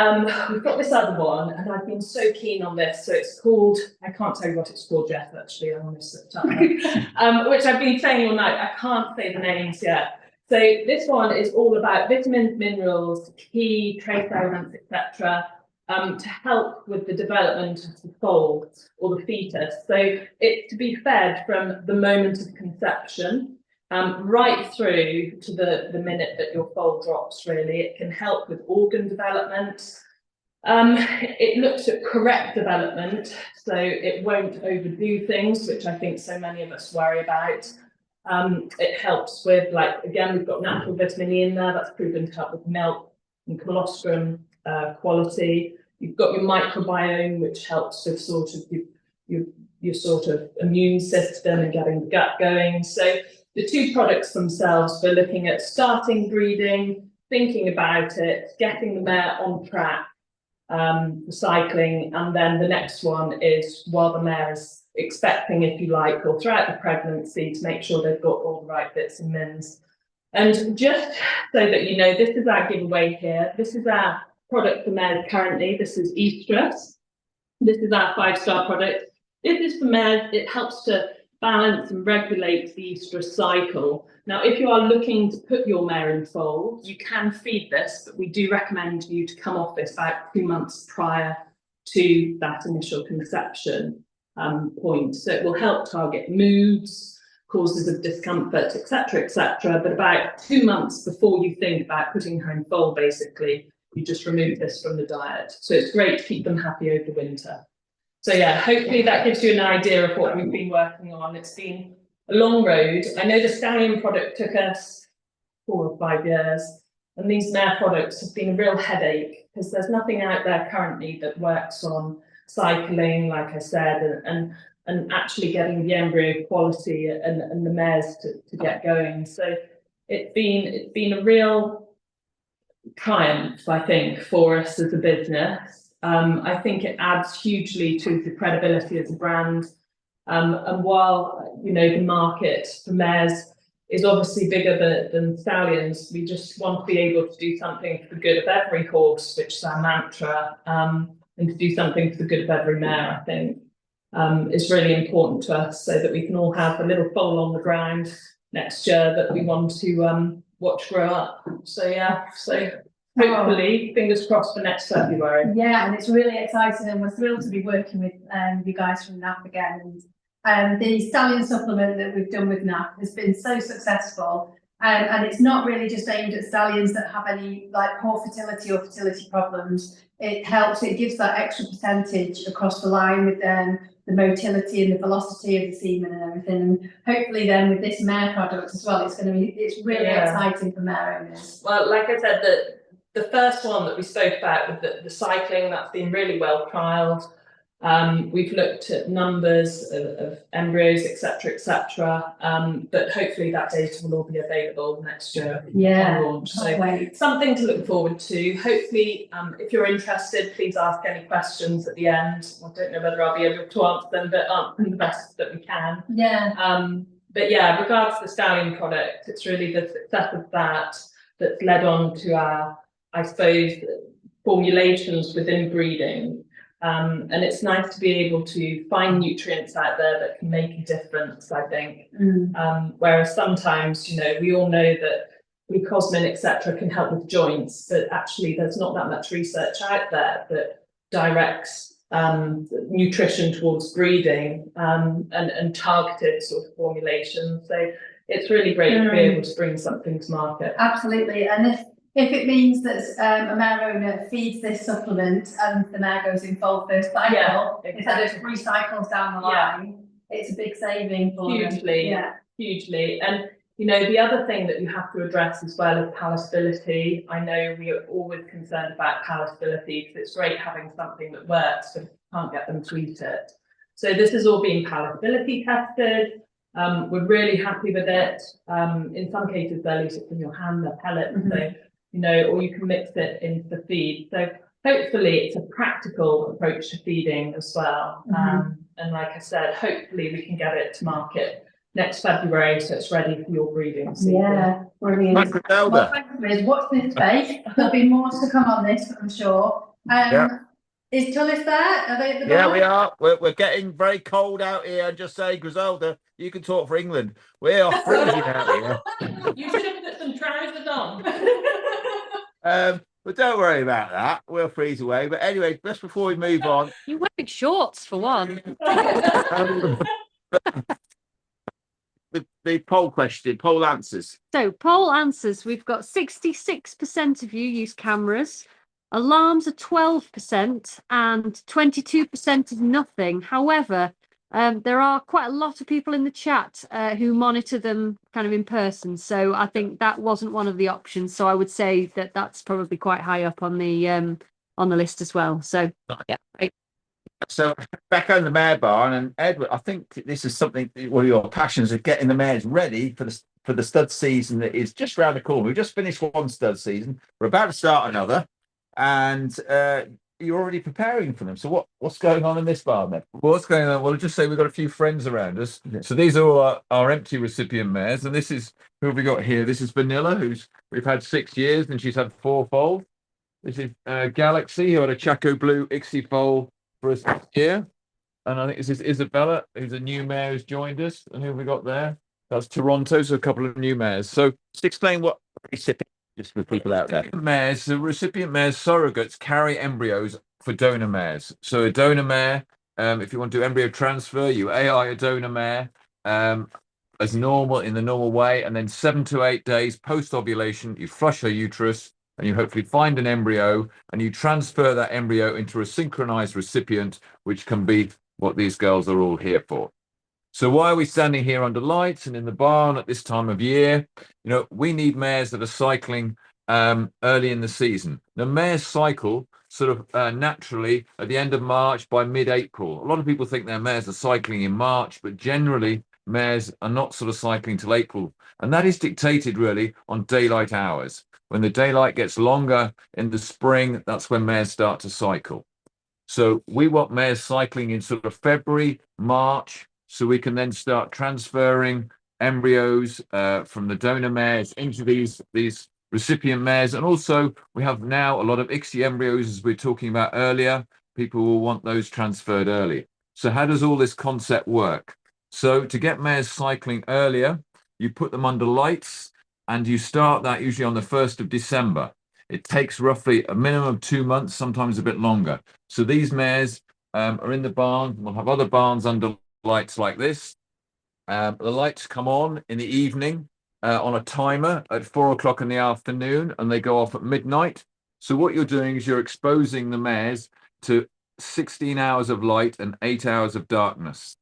we've got this other one, and I've been so keen on this. So it's called, I can't tell you what it's called, Jeff, actually, I'm almost slipped up, which I've been saying all night. I can't say the names yet. So this one is all about vitamins, minerals, key, trace elements, etc., to help with the development of the foal or the fetus. So it's to be fed from the moment of conception right through to the minute that your foal drops, really. It can help with organ development. It looks at correct development, so it won't overdo things, which I think so many of us worry about. It helps with, like, again, we've got natural vitamin E in there, that's proven to help with milk and colostrum quality. You've got your microbiome, which helps with sort of your sort of immune system and getting the gut going. So the 2 products themselves, we're looking at starting breeding, thinking about it, getting the mare on track, cycling, and then the next one is while the mare is expecting, if you like, or throughout the pregnancy, to make sure they've got all the right bits and mins. And just so that you know, this is our giveaway here. This is our product for mares currently. This is 𝗧𝗱. This is our 5-star product. This is for mares. It helps to balance and regulate the 𝗧𝗱 cycle. Now, if you are looking to put your mare in foal, you can feed this, but we do recommend you to come off this about 2 months prior to that initial conception. point. So it will help target moods, causes of discomfort, etc., but about 2 months before you think about putting her in foal, basically, you just remove this from the diet. So it's great to keep them happy over the winter. So yeah, hopefully that gives you an idea of what we've been working on. It's been a long road. I know the stallion product took us 4 or 5 years, and these mare products have been a real headache because there's nothing out there currently that works on cycling, like I said, and actually getting the embryo quality and the mares to get going. So it's been a real triumph, I think, for us as a business. I think it adds hugely to the credibility as a brand. And while, you know, the market for mares is obviously bigger than stallions, we just want to be able to do something for the good of every horse, which is our mantra, and to do something for the good of every mare, I think, is really important to us, so that we can all have a little foal on the ground next year that we want to watch grow up. So yeah, so hopefully, fingers crossed for next February. Yeah, and it's really exciting, and we're thrilled to be working with you guys from 𝗧𝗔 again. And the stallion supplement that we've done with 𝗧𝗔 has been so successful. And it's not really just aimed at stallions that have any like poor fertility or fertility problems. It helps, it gives that extra percentage across the line with the motility and the velocity of the semen and everything. And hopefully then with this mare product as well, it's really exciting for mare owners. Well, like I said, the first one that we spoke about with the cycling, that's been really well trialled. We've looked at numbers of embryos, etc., but hopefully that data will all be available next year on launch. So something to look forward to. Hopefully, if you're interested, please ask any questions at the end. I don't know whether I'll be able to answer them, but answer the best that we can. Yeah. But yeah, regards to the stallion product, it's really the success of that's led on to our, I suppose, formulations within breeding. And it's nice to be able to find nutrients out there that can make a difference, I think. Whereas sometimes, you know, we all know that glucosamine, etc., can help with joints, but actually there's not that much research out there that directs nutrition towards breeding and targeted sort of formulations. So it's really great to be able to bring something to market. Absolutely. And if it means that a mare owner feeds this supplement and the mare goes in foal first cycle, instead of 3 cycles down the line, it's a big saving for them. Hugely. And you know, the other thing that you have to address as well is palatability. I know we are always concerned about palatability because it's great having something that works, but you can't get them to eat it. So this is all being palatability tested. We're really happy with it. In some cases, they'll eat it from your hand, they're pellets. So, you know, or you can mix it into the feed. So hopefully it's a practical approach to feeding as well. And like I said, hopefully we can get it to market next February, so it's ready for your breeding season. Yeah, brilliant. Well, thanks, Liz. Watch this space. There'll be more to come on this, I'm sure. Is Tullis there? Are they at the bar? Yeah, we are. We're getting very cold out here. And just say, 𝗧𝗔, you can talk for England. We are freezing out here. You should have put some trousers on. But don't worry about that. We'll freeze away. But anyway, just before we move on, You wearing shorts for one. the poll question, poll answers. So poll answers, we've got 66% of you use cameras, alarms are 12% and 22% is nothing. However, there are quite a lot of people in the chat who monitor them kind of in person. So I think that wasn't one of the options. So I would say that that's probably quite high up on the list as well. So yeah. So back on the mare barn, and Edward, I think this is something, one of your passions of getting the mares ready for the stud season that is just around the corner. We've just finished one stud season. We're about to start another, and you're already preparing for them. So what's going on in this barn then? What's going on? Well, just say we've got a few friends around us. So these are all our empty recipient mares, and this is who have we got here? This is Vanilla, we've had 6 years, and she's had 4 foals. This is Galaxy, who had a Chaco Blue ICSI foal for us this year. And I think this is Isabella, who's a new mare who's joined us. And who have we got there? That's Toronto, so a couple of new mares. So just explain what recipient, just for people out there. Mares, the recipient mares surrogates carry embryos for donor mares. So a donor mare if you want to do embryo transfer, you AI a donor mare as normal in the normal way, and then 7 to 8 days post ovulation, you flush her uterus and you hopefully find an embryo and you transfer that embryo into a synchronized recipient, which can be what these girls are all here for. So why are we standing here under lights and in the barn at this time of year? You know, we need mares that are cycling early in the season. The mares cycle sort of naturally at the end of March by mid-April. A lot of people think their mares are cycling in March, but generally mares are not sort of cycling till April. And that is dictated really on daylight hours. When the daylight gets longer in the spring, that's when mares start to cycle. So we want mares cycling in sort of February, March, so we can then start transferring embryos from the donor mares into these recipient mares. And also we have now a lot of ICSI embryos, as we were talking about earlier. People will want those transferred early. So how does all this concept work? So to get mares cycling earlier, you put them under lights and you start that usually on the 1st of December. It takes roughly a minimum of 2 months, sometimes a bit longer. So these mares are in the barn. We'll have other barns under lights like this. The lights come on in the evening on a timer at 4 o'clock in the afternoon, and they go off at midnight. So what you're doing is you're exposing the mares to 16 hours of light and 8 hours of darkness.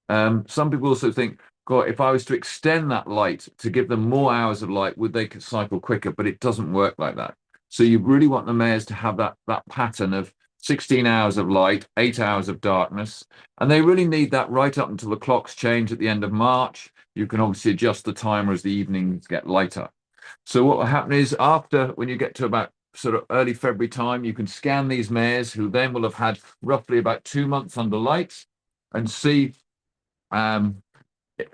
Some people also think, God, if I was to extend that light to give them more hours of light, would they cycle quicker? But it doesn't work like that. So you really want the mares to have that pattern of 16 hours of light, 8 hours of darkness. And they really need that right up until the clocks change at the end of March. You can obviously adjust the timer as the evenings get lighter. So what will happen is after, when you get to about sort of early February time, you can scan these mares who then will have had roughly about 2 months under lights and see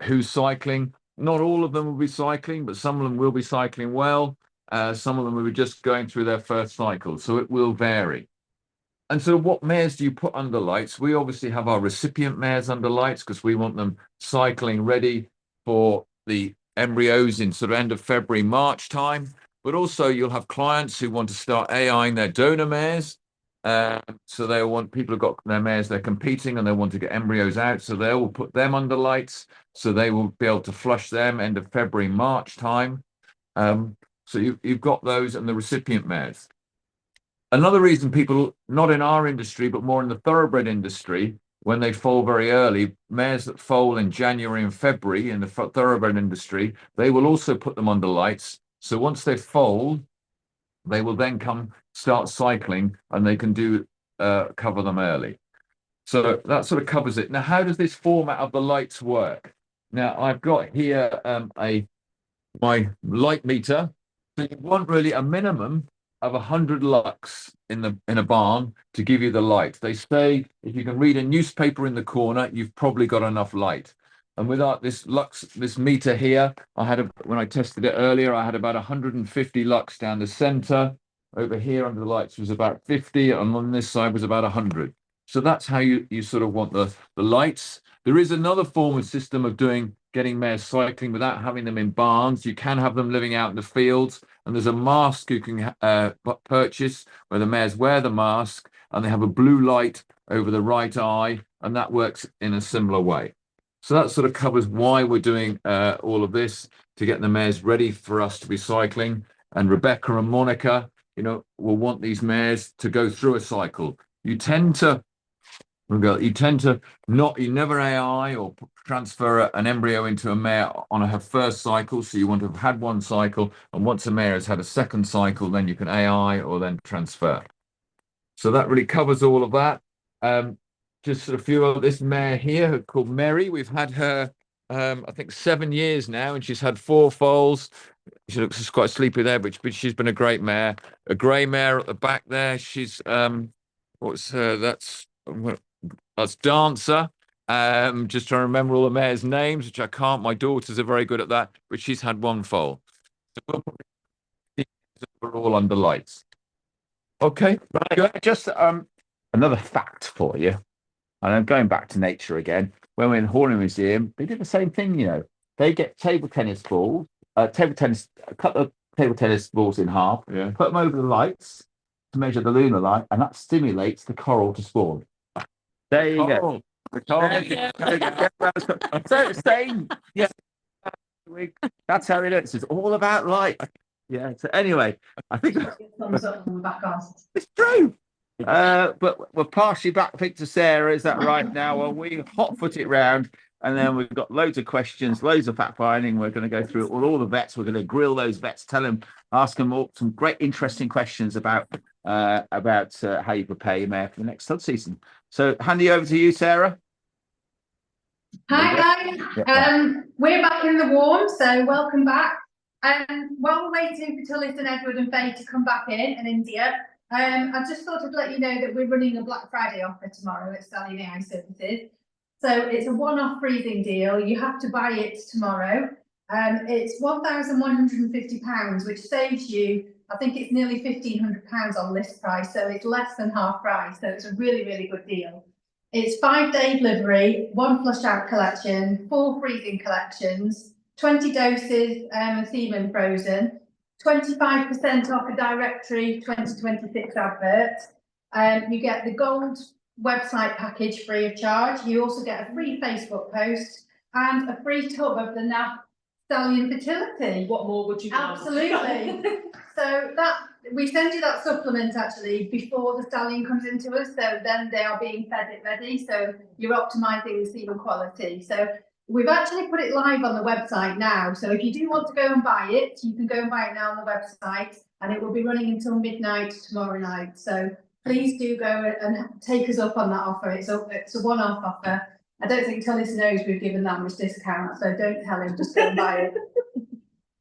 who's cycling. Not all of them will be cycling, but some of them will be cycling well. Some of them will be just going through their first cycle, so it will vary. And so what mares do you put under lights? We obviously have our recipient mares under lights because we want them cycling ready for the embryos in sort of end of February, March time. But also you'll have clients who want to start AIing their donor mares. So they want, people have got their mares, they're competing and they want to get embryos out. So they will put them under lights. So they will be able to flush them end of February, March time. So you've got those and the recipient mares. Another reason people, not in our industry, but more in the thoroughbred industry, when they foal very early, mares that foal in January and February in the thoroughbred industry, they will also put them under lights. So once they foal, they will then start cycling and they can cover them early. So that sort of covers it. Now, how does this format of the lights work? Now, I've got here my light meter. So you want really a minimum of 100 lux in a barn to give you the light. They say if you can read a newspaper in the corner, you've probably got enough light. And without this meter here, when I tested it earlier, I had about 150 lux down the center. Over here under the lights was about 50, and on this side was about 100. So that's how you sort of want the lights. There is another form of system of getting mares cycling without having them in barns. You can have them living out in the fields, and there's a mask you can purchase where the mares wear the mask and they have a blue light over the right eye, and that works in a similar way. So that sort of covers why we're doing all of this, to get the mares ready for us to be cycling. And Rebecca and Monica, will want these mares to go through a cycle. You never AI or transfer an embryo into a mare on her first cycle. So you want to have had one cycle, and once a mare has had a second cycle, then you can AI or then transfer. So that really covers all of that. Just a few of this mare here called Mary. We've had her, I think 7 years now, and she's had 4 foals. She looks quite sleepy there, but she's been a great mare. A grey mare at the back there. She's that's Dancer. Just trying to remember all the mares' names, which I can't. My daughters are very good at that, but she's had 1 foal. So we're all under lights. Okay, right. Just another fact for you, and I'm going back to nature again. When we're in the Horney Museum, they did the same thing. They get table tennis balls, a couple of table tennis balls in half, put them over the lights to measure the lunar light, and that stimulates the coral to spawn. There you go. So same. Yeah. That's how it looks. It's all about light. Yeah. So anyway, I think Thumbs up on the back on. it's true. But we're partially back to Sarah. Is that right now? Well, we hot foot it round, and then we've got loads of questions, loads of fact finding. We're going to go through all the vets. We're going to grill those vets, ask them all some great, interesting questions about how you prepare your mare for the next stud season. So, hand you over to you, Sarah. Hi guys, we're back in the warm, so welcome back. While we're waiting for Tullis and Edward and Faye to come back in India, I just thought I'd let you know that we're running a Black Friday offer tomorrow at Stallion AI Services. So it's a one-off freezing deal. You have to buy it tomorrow. It's £1,150, which saves you, I think it's nearly £1,500 on list price, so it's less than half price. So it's a really, really good deal. It's 5-day delivery, 1 flush out collection, 4 freezing collections, 20 doses of 𝗧𝗶𝗀 frozen, 25% off a directory 2026 advert. You get the gold website package free of charge. You also get a free Facebook post and a free tub of the NAF Stallion Fertility. What more would you want? Absolutely. So that we send you that supplement actually before the stallion comes into us. So then they are being fed it ready. So you're optimizing the semen quality. So we've actually put it live on the website now. So if you do want to go and buy it, you can go and buy it now on the website, and it will be running until midnight tomorrow night. So please do go and take us up on that offer. It's a one-off offer. I don't think Tullis knows we've given that much discount, so don't tell him, just go and buy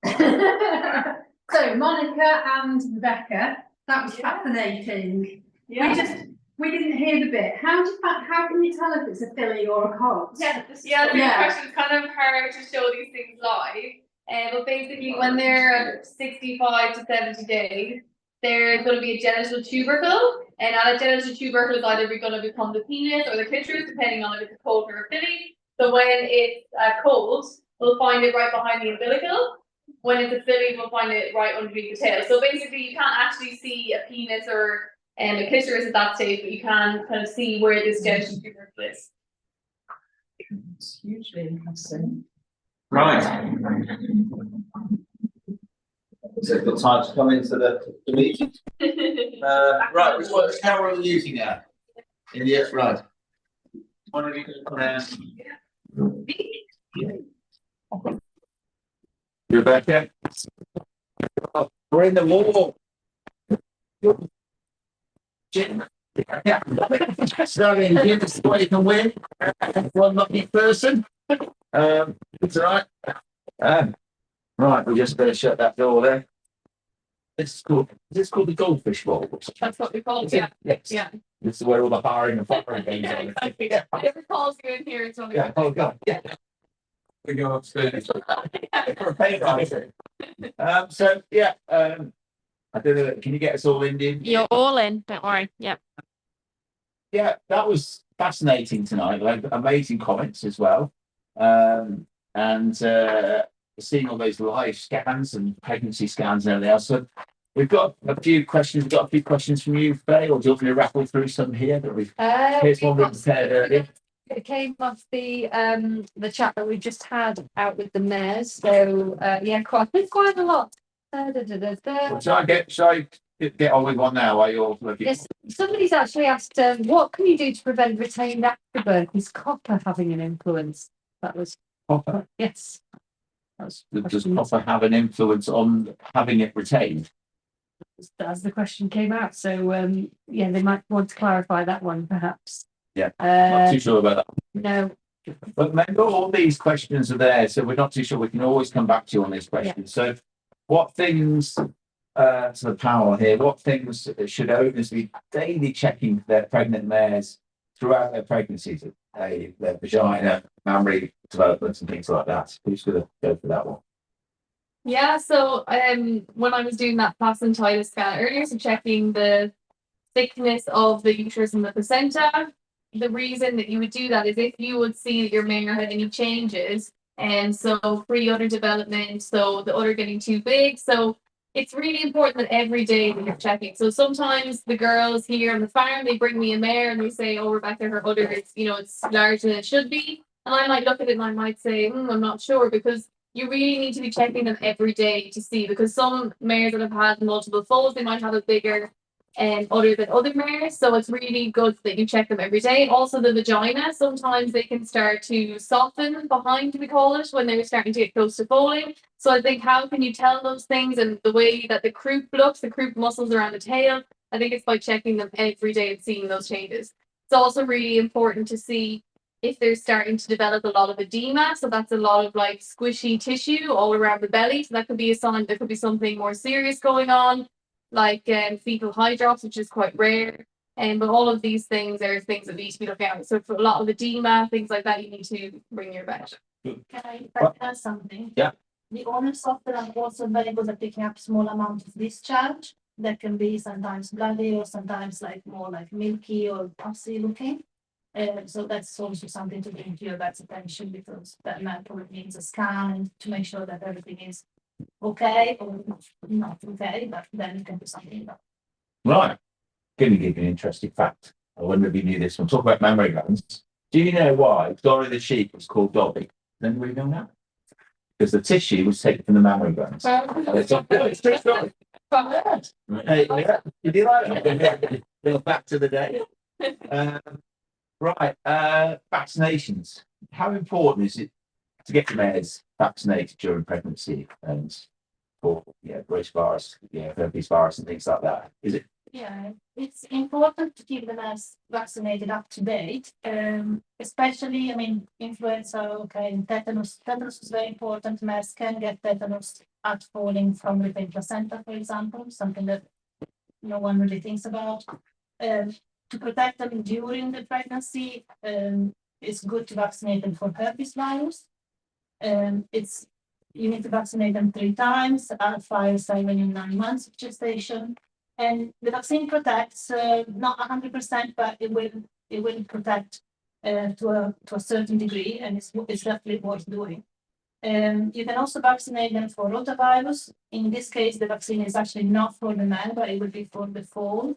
it. So Monica and Rebecca, that was fascinating. Yeah. We didn't hear the bit. How can you tell if it's a filly or a colt? Yeah, the question is kind of hard to show these things live. But basically, when they're 65 to 70 days, there's going to be a genital tubercle, and at a genital tubercle is either going to become the penis or the clitoris, depending on if it's a colt or a filly. So when it's a colt, we'll find it right behind the umbilical. When it's a filly, we'll find it right underneath the tail. So basically, you can't actually see a penis or a clitoris at that stage, but you can kind of see where this genital tubercle is. It's hugely interesting. Right. So it's got time to come into the meeting. Right, which camera are we using now? India, right. One of you can Rebecca. We're in the war. Jim. Yeah. Starting Jim, this is the way you can win. One lucky person. It's all right. Right, we just better shut that door there. Is this called the goldfish bowl? That's what we call it. Yeah. Yes. Yeah. This is where all the hiring and firing goes on. Exactly. Yeah. Whatever calls you in here, it's only. Yeah. Oh God. Yeah. We go upstairs for a pay rise. So yeah. I don't know. Can you get us all Indian? You're all in. Don't worry. Yep. Yeah, that was fascinating tonight. Like, amazing comments as well. Seeing all those live scans and pregnancy scans and everything else. So we've got a few questions. We've got a few questions from you, Faye, or do you want me to rattle through some here that we've here's one we prepared earlier. It came off the chat that we just had out with the mares. So yeah, quite a lot. Well, shall I get on with one now while you're looking? Yes, somebody's actually asked, what can you do to prevent retained afterbirth? Is copper having an influence? That was Copper. yes. Does copper have an influence on having it retained? As the question came out, so yeah, they might want to clarify that one, perhaps. Yeah, not too sure about that. No. But remember, all these questions are there, so we're not too sure. We can always come back to you on these questions. Yeah. So, what things to the panel here? What things should owners be daily checking their pregnant mares throughout their pregnancies? Their vagina, mammary developments, and things like that. Who's going to go for that one? Yeah, so when I was doing that placentile scan earlier, so checking the thickness of the uterus and the placenta, the reason that you would do that is if you would see that your mare had any changes, and so pre-udder development, so the udder getting too big. So it's really important that every day that you're checking. So sometimes the girls here on the farm, they bring me a mare and they say, oh, Rebecca, her udder is, it's larger than it should be. And I might look at it and I might say, I'm not sure, because you really need to be checking them every day to see, because some mares that have had multiple foals, they might have a bigger udder than other mares. So it's really good that you check them every day. Also the vagina, sometimes they can start to soften behind, we call it, when they're starting to get close to foaling. So I think, how can you tell those things? And the way that the croup looks, the croup muscles around the tail, I think it's by checking them every day and seeing those changes. It's also really important to see if they're starting to develop a lot of edema. So that's a lot of like squishy tissue all around the belly. So that could be a sign there could be something more serious going on, like fecal hydrops, which is quite rare. But all of these things are things that need to be looked at. So for a lot of edema, things like that, you need to bring your vet. Can I add something? Yeah. The owners often are also very good at picking up small amounts of discharge that can be sometimes bloody or sometimes like more like milky or pussy looking. So that's also something to bring to your vet's attention, because that man probably needs a scan to make sure that everything is okay or not okay, but then you can do something about it. Right. Going to give you an interesting fact. I wonder if you knew this one. Talk about mammary glands. Do you know why Dolly the sheep was called Dobby? Does anybody know that? Because the tissue was taken from the mammary glands. It's true story. Hey, yeah. Did you like that? Little back to the day. Right. Vaccinations. How important is it to get the mares vaccinated during pregnancy and for British virus, herpes virus and things like that? Is it? Yeah, it's important to keep the mares vaccinated up to date, especially, influenza, okay, and tetanus. Tetanus is very important. Mares can get tetanus at falling from retained placenta, for example, something that no one really thinks about. To protect them during the pregnancy, it's good to vaccinate them for herpes virus. You need to vaccinate them 3 times at 5, 7, and 9 months of gestation. And the vaccine protects not 100%, but it will protect to a certain degree, and it's definitely worth doing. You can also vaccinate them for rotavirus. In this case, the vaccine is actually not for the man, but it will be for the foal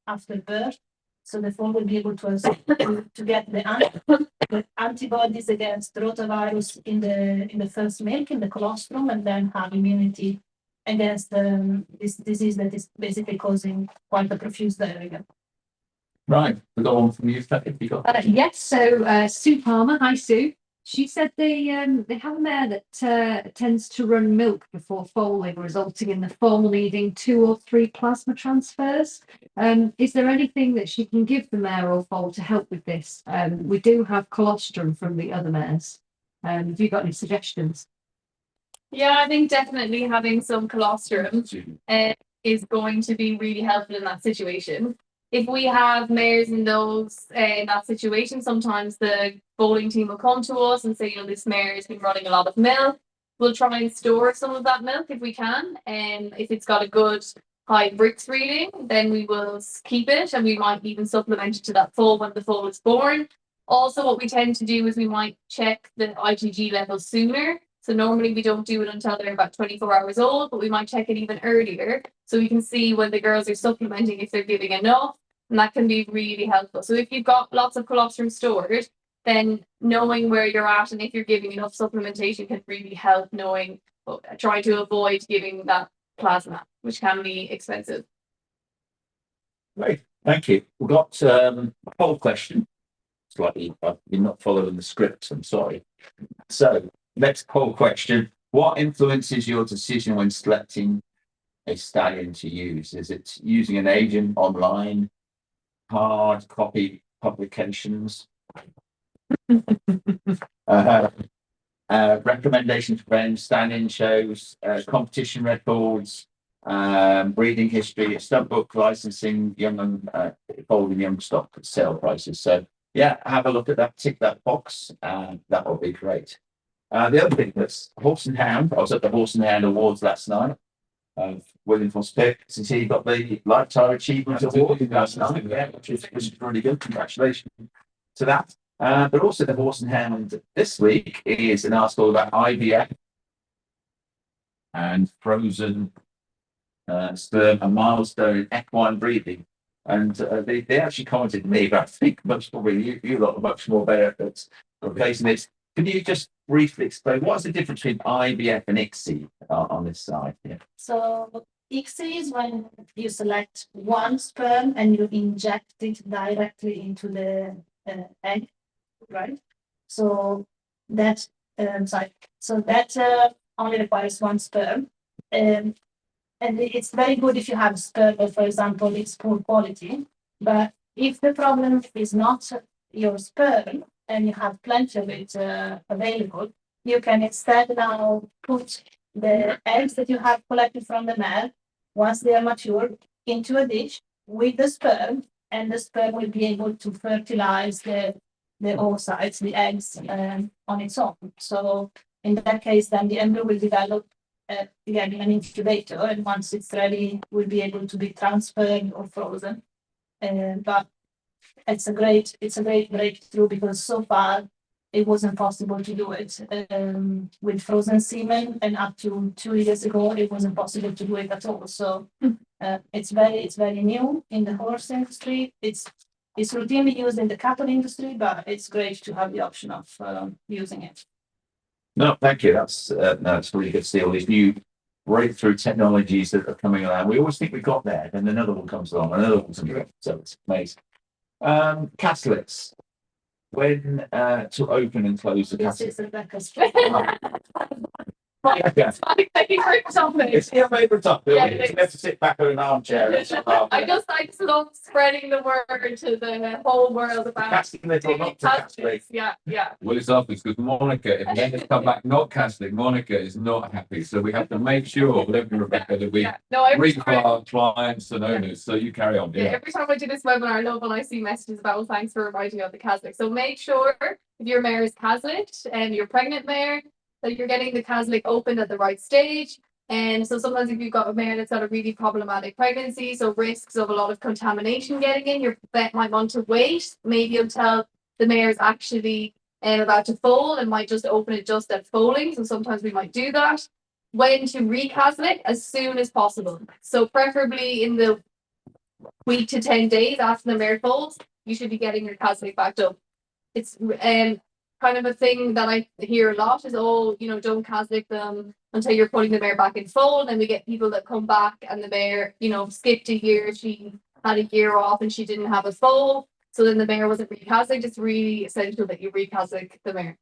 after birth. So the foal will be able to get the antibodies against rotavirus in the first milk, in the colostrum, and then have immunity against this disease that is basically causing quite a profuse diarrhea. Right, we got one from you, if you got. Yes, so 𝗧𝗶𝗽𝗀, hi Sue. She said they have a mare that tends to run milk before foaling, resulting in the foal needing 2 or 3 plasma transfers. Is there anything that she can give the mare or foal to help with this? We do have colostrum from the other mares. Have you got any suggestions? Yeah, I think definitely having some colostrum is going to be really helpful in that situation. If we have mares in that situation, sometimes the foaling team will come to us and say, this mare has been running a lot of milk. We'll try and store some of that milk if we can. And if it's got a good high Brix reading, then we will keep it, and we might even supplement it to that foal when the foal is born. Also, what we tend to do is we might check the IgG levels sooner. So normally we don't do it until they're about 24 hours old, but we might check it even earlier, so we can see when the girls are supplementing if they're giving enough, and that can be really helpful. So if you've got lots of colostrum stored, then knowing where you're at and if you're giving enough supplementation can really help, trying to avoid giving that plasma, which can be expensive. Great, thank you. We've got a poll question. Slightly, you're not following the script, I'm sorry. So, next poll question: what influences your decision when selecting a stallion to use? Is it using an agent, online, hard copy publications, recommendations from friends, stallion shows, competition records, breeding history, stud book licensing, young and folding young stock sale prices? So yeah, have a look at that, tick that box, and that will be great. The other thing that's Horse and Hound. I was at the Horse and Hound Awards last night. William ศ์𝗶𝗽𝗀, since he got the Lifetime Achievement Award last night, which is really good. Congratulations to that. But also the Horse and Hound this week is an article about IVF and frozen sperm, a milestone in equine breeding. And they actually commented to me, but I think much probably you lot are much more better at replacing this. Can you just briefly explain what's the difference between IVF and ICSI on this side? Yeah. So ICSI is when you select one sperm and you inject it directly into the egg, right? So that only requires one sperm. And it's very good if you have sperm, but for example, it's poor quality. But if the problem is not your sperm and you have plenty of it available, you can instead now put the eggs that you have collected from the male, once they are mature, into a dish with the sperm, and the sperm will be able to fertilize the oocytes, the eggs, on its own. So in that case, then the embryo will develop again in an incubator, and once it's ready, will be able to be transferred or frozen. But it's a great breakthrough, because so far it wasn't possible to do it with frozen semen, and up to 2 years ago it wasn't possible to do it at all. So it's very new in the horse industry. It's routinely used in the cattle industry, but it's great to have the option of using it. No, thank you. That's really good to see all these new breakthrough technologies that are coming around. We always think we got there, then another one comes along, another one's coming. So it's amazing. Catholics, when to open and close the This Catholic. is Rebecca's. It's My favorite topic. your favourite topic. Yeah, You have to sit back in an armchair. I just love spreading the word to the whole world about Catholic little, not to Catholic. Yeah. Well, it's obvious because Monica, if men has come back not Catholic, Monica is not happy. So we have to make sure, don't we, Rebecca, that we Yeah. No, every brief time, our clients and owners. So you carry on. yeah, every time I do this webinar, I love when I see messages about, well, thanks for reminding me of the Catholic. So make sure if your mare is Catholic and you're pregnant mare, that you're getting the Catholic open at the right stage. And so sometimes if you've got a mare that's got a really problematic pregnancy, so risks of a lot of contamination getting in, your vet might want to wait maybe until the mare is actually about to foal, and might just open it just at foaling. So sometimes we might do that. When to re-Catholic? As soon as possible. So preferably in the week to 10 days after the mare foals, you should be getting your Catholic backed up. It's kind of a thing that I hear a lot is, oh, don't Catholic them until you're putting the mare back in foal. And we get people that come back and the mare, skipped a year. She had a year off and she didn't have a foal. So then the mare wasn't re-Catholic. It's really essential that you re-Catholic the mare.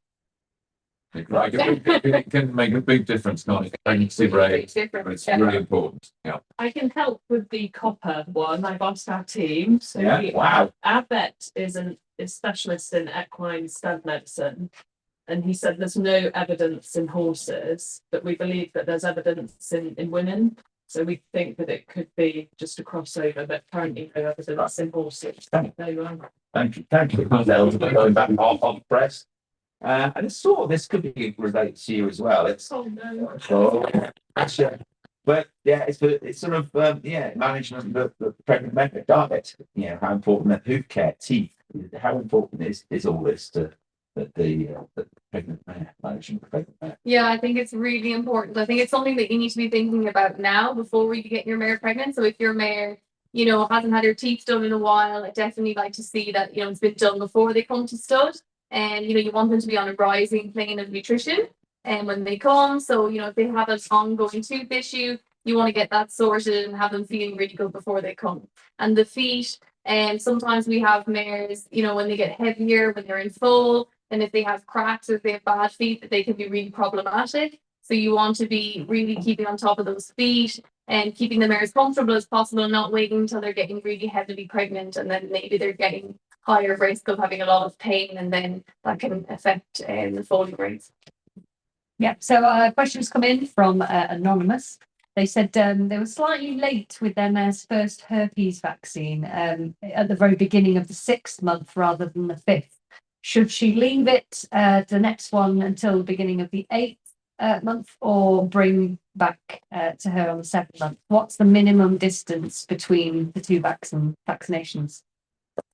It can make a big difference, can't it? Pregnancy rate. It's really important. Yeah. I can help with the copper one. I've asked our team. So Wow. Our vet is specialist in equine stud medicine, and he said there's no evidence in horses, but we believe that there's evidence in women. So we think that it could be just a crossover, but currently no evidence in horses. Thank you. Going back off press. And it's sort of, this could be related to you as well. It's but yeah, it's sort of management of the pregnant mare diet. How important that hoof care, teeth. How important is all this to the pregnant mare management of pregnant mare? Yeah, I think it's really important. I think it's something that you need to be thinking about now before you get your mare pregnant. So if your mare, hasn't had her teeth done in a while, I definitely like to see that it's been done before they come to stud. And you want them to be on a rising plane of nutrition and when they come. So if they have an ongoing tooth issue, you want to get that sorted and have them feeling really good before they come. And the feet, and sometimes we have mares, when they get heavier, when they're in foal, and if they have cracks or if they have bad feet, that they can be really problematic. So you want to be really keeping on top of those feet and keeping the mare as comfortable as possible, and not waiting until they're getting really heavily pregnant and then maybe they're getting higher risk of having a lot of pain, and then that can affect the foaling rates. Yeah, so questions come in from Anonymous. They said they were slightly late with their mare's first herpes vaccine at the very beginning of the 6th month rather than the 5th. Should she leave it the next one until the beginning of the 8th month, or bring back to her on the 7th month? What's the minimum distance between the two vaccinations?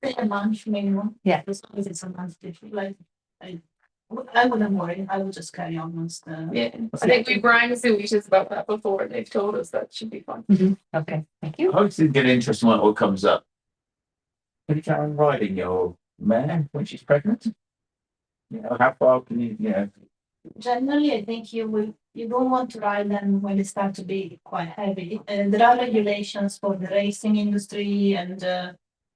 A month minimum. Yeah. As long as it's a month different. I wouldn't worry. I will just carry on once the. Yeah, I think we've rang Zoetis about that before. And they've told us that should be fine. Okay, thank you. I always think an interesting one all comes up. Can you carry on riding your mare when she's pregnant? You know, how far can you, Generally, I think you don't want to ride them when they start to be quite heavy. And there are regulations for the racing industry and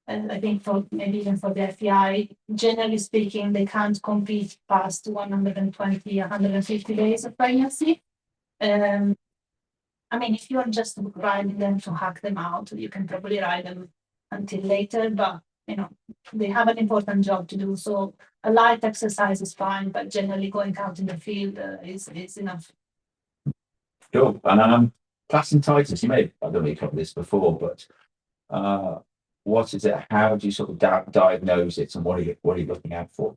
I think for maybe even for the FEI. Generally speaking, they can't compete past 120, 150 days of pregnancy. I mean, if you're just riding them to hack them out, you can probably ride them until later, but you know, they have an important job to do. So a light exercise is fine, but generally going out in the field is enough. Cool. And placentitis, you may, I don't know, you covered this before, but what is it? How do you sort of diagnose it, and what are you looking out for?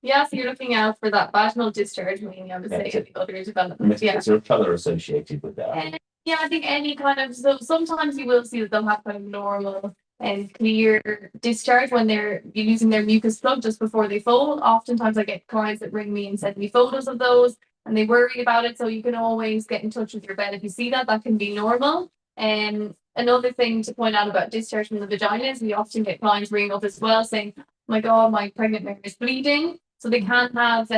Yeah, so you're looking out for that vaginal discharge, meaning I would say the other development. Is there a colour associated with that? Yeah, I think any kind of, so sometimes you will see that they'll have kind of normal and clear discharge when they're using their mucus plug just before they fold. Oftentimes I get clients that ring me and send me photos of those and they worry about it. So you can always get in touch with your vet if you see that. That can be normal. And another thing to point out about discharge from the vagina is we often get clients ringing up as well saying, oh my God, my pregnant mare is bleeding. So they can have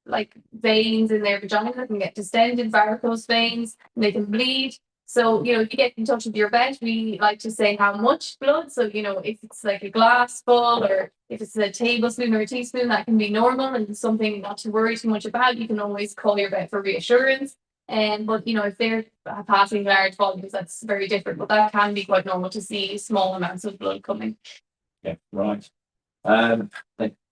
like veins in their vagina that can get distended, varicose veins, and they can bleed. So, you know, if you get in touch with your vet, we like to say how much blood. So, you know, if it's like a glass full or if it's a tablespoon or a teaspoon, that can be normal and something not to worry too much about. You can always call your vet for reassurance. But, you know, if they're passing large volumes, that's very different. But that can be quite normal to see small amounts of blood coming. Yeah, right.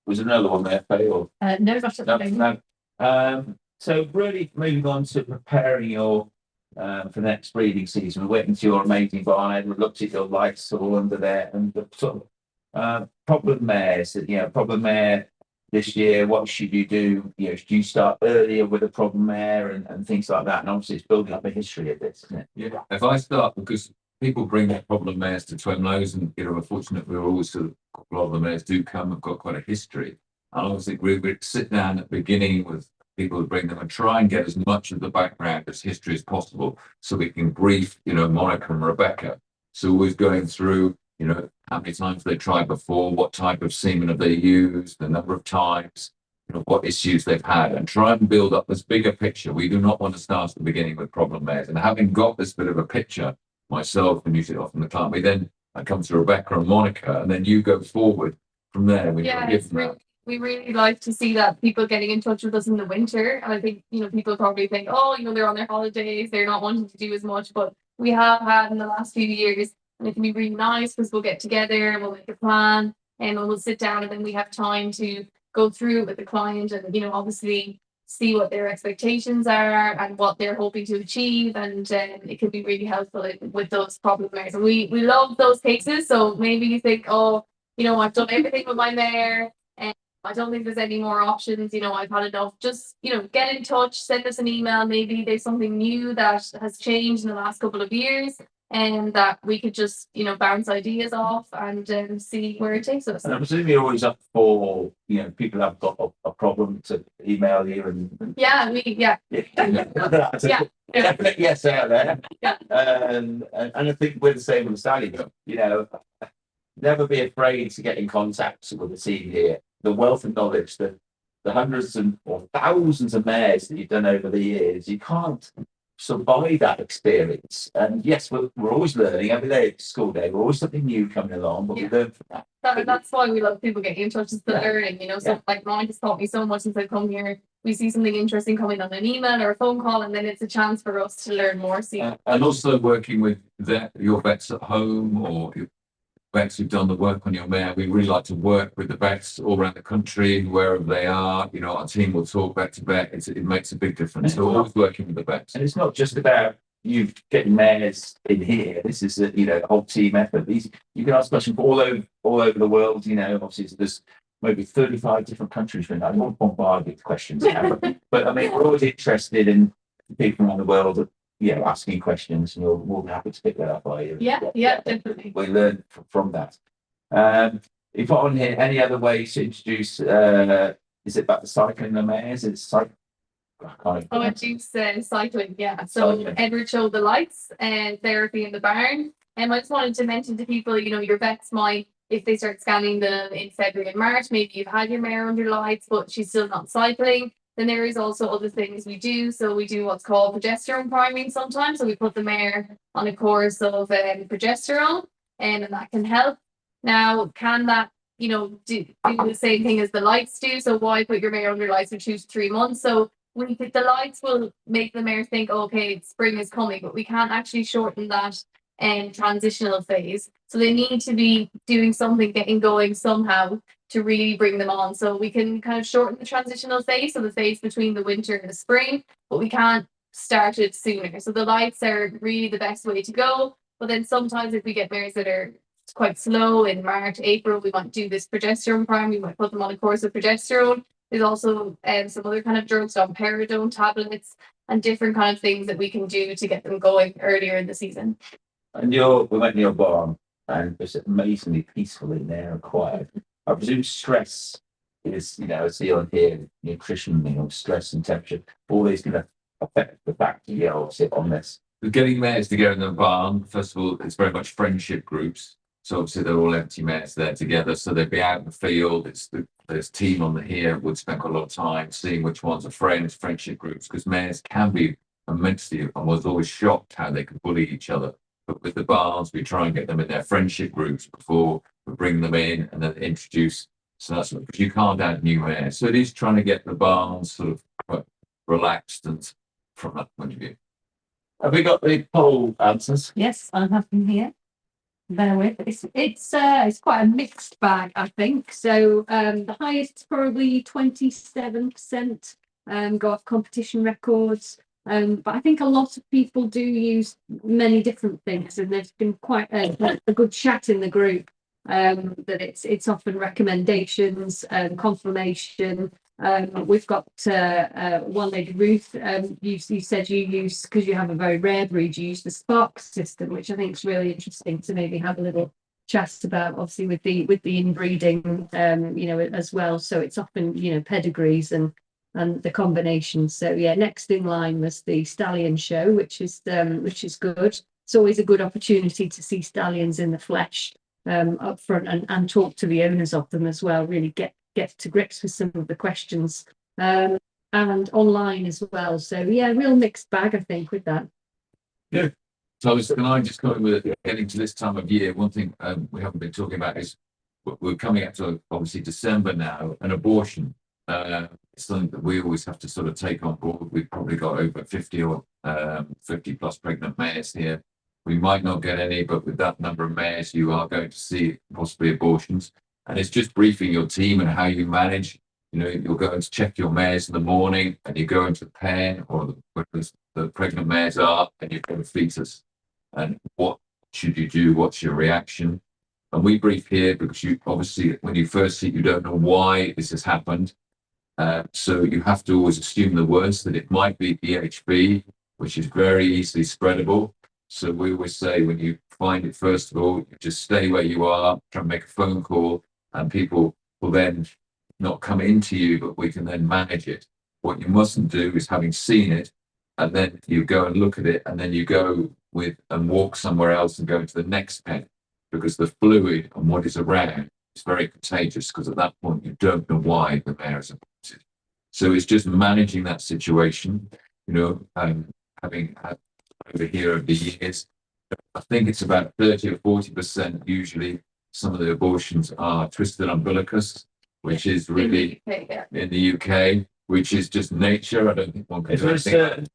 Was there another one there, Faye? Or? No, not at the moment. No. So really moving on to preparing your for the next breeding season. We went into your amazing barn, we looked at your lights all under there and the sort of problem mares, problem mare this year, what should you do? You know, should you start earlier with a problem mare and things like that? And obviously it's building up a history of this, isn't it? Yeah, if I start, because people bring their problem mares to 𝗀𝗚 and we're fortunate we're always sort of, a lot of the mares do come, have got quite a history. And obviously we sit down at the beginning with people who bring them and try and get as much of the background as history as possible so we can brief, Monica and Rebecca. So always going through, how many times they tried before, what type of semen have they used, the number of times, what issues they've had, and try and build up this bigger picture. We do not want to start at the beginning with problem mares. And having got this bit of a picture, myself and usually often the client, I come to Rebecca and Monica, and then you go forward from there. We really like to see that people getting in touch with us in the winter. And I think, people probably think, they're on their holidays, they're not wanting to do as much, but we have had in the last few years, and it can be really nice because we'll get together and we'll make a plan and we'll sit down and then we have time to go through it with the client and, obviously see what their expectations are and what they're hoping to achieve. And it can be really helpful with those problem mares. And we love those cases. So maybe you think, I've done everything with my mare. I don't think there's any more options. I've had enough. Just, get in touch, send us an email. Maybe there's something new that has changed in the last couple of years and that we could just, bounce ideas off and see where it takes us. And I presume you're always up for, people have got a problem to email you and. Yeah. Definitely yes out there. Yeah. And I think we're the same with Sally, never be afraid to get in contact with the team here. The wealth of knowledge, the hundreds or thousands of mares that you've done over the years, you can't survive that experience. And yes, we're always learning every day at school day. We're always something new coming along, but we learn from that. That's why we love people getting in touch with the learning, So like Monica's taught me so much since I've come here. We see something interesting coming on an email or a phone call, and then it's a chance for us to learn more. And also working with your vets at home or vets who've done the work on your mare. We really like to work with the vets all around the country, wherever they are. Our team will talk vet to vet. It makes a big difference. So always working with the vets. And it's not just about you getting mares in here. This is a whole team effort. You can ask questions all over the world. Obviously there's maybe 35 different countries. I won't bombard with questions now, but I mean we're always interested in people around the world. Asking questions, and we're more than happy to pick that up by you. Yeah, definitely. We learn from that. If on here, any other ways to introduce Is it about the cycling the mares? It's cycle. Oh, I do say cycling, yeah. So Cycling. Edward showed the lights and therapy in the barn. And I just wanted to mention to people, you know, your vets might, if they start scanning them in February and March, maybe you've had your mare under lights, but she's still not cycling. Then there is also other things we do. So we do what's called progesterone priming sometimes. So we put the mare on a course of progesterone, and that can help. Now, can that, you know, do the same thing as the lights do? So why put your mare under lights for 2 to 3 months? So we think the lights will make the mare think, okay, spring is coming, but we can't actually shorten that transitional phase. So they need to be doing something, getting going somehow to really bring them on. So we can kind of shorten the transitional phase, so the phase between the winter and the spring, but we can't start it sooner. So the lights are really the best way to go. But then sometimes if we get mares that are quite slow in March, April, we might do this progesterone prime. We might put them on a course of progesterone. There's also some other kind of drugs, domperidone tablets, and different kind of things that we can do to get them going earlier in the season. And we went to your barn, and it's amazingly peaceful in there and quiet. I presume stress is, you know, as on here, nutrition, you know, stress and temperature, all these going to affect the fact you get obviously on this. We're getting mares together in the barn. First of all, it's very much friendship groups. So obviously they're all empty mares there together. So they'd be out in the field. There's team on the here would spend quite a lot of time seeing which ones are friends, friendship groups, because mares can be immensely, I was always shocked how they could bully each other. But with the barns, we try and get them in their friendship groups before we bring them in and then introduce. So that's because you can't add new mares. So it is trying to get the barns sort of quite relaxed and from that point of view. Have we got the poll answers? Yes, I have them here. Bear with. It's quite a mixed bag, I think. So the highest is probably 27% got competition records. But I think a lot of people do use many different things, and there's been quite a good chat in the group that it's often recommendations, confirmation. We've got one lady, Ruth. You said you use, because you have a very rare breed, you use the Spark system, which I think is really interesting to maybe have a little chat about, obviously with the inbreeding, you know, as well. So it's often, you know, pedigrees and the combinations. So yeah, next in line was the stallion show, which is good. It's always a good opportunity to see stallions in the flesh up front and talk to the owners of them as well. Really get to grips with some of the questions and online as well. So yeah, real mixed bag, I think, with that. Yeah. So can I just come in with getting to this time of year? One thing we haven't been talking about is we're coming up to obviously December now, and abortion. It's something that we always have to sort of take on board. We've probably got over 50 or 50 plus pregnant mares here. We might not get any, but with that number of mares, you are going to see possibly abortions. And it's just briefing your team and how you manage. You know, you're going to check your mares in the morning, and you go into the pen or where the pregnant mares are, and you've got a fetus. And what should you do? What's your reaction? And we brief here because you obviously, when you first see it, you don't know why this has happened. So you have to always assume the worst, that it might be 𝗍𝗶, which is very easily spreadable. So we always say, when you find it, first of all, you just stay where you are, try and make a phone call, and people will then not come into you, but we can then manage it. What you mustn't do is, having seen it, and then you go and look at it, and then you go with and walk somewhere else and go into the next pen, because the fluid and what is around is very contagious, because at that point you don't know why the mare is aborted. So it's just managing that situation, you know, having had over here over the years, I think it's about 30 or 40% usually. Some of the abortions are twisted umbilicus, which is really in the UK, which is just nature. I don't think one can do anything.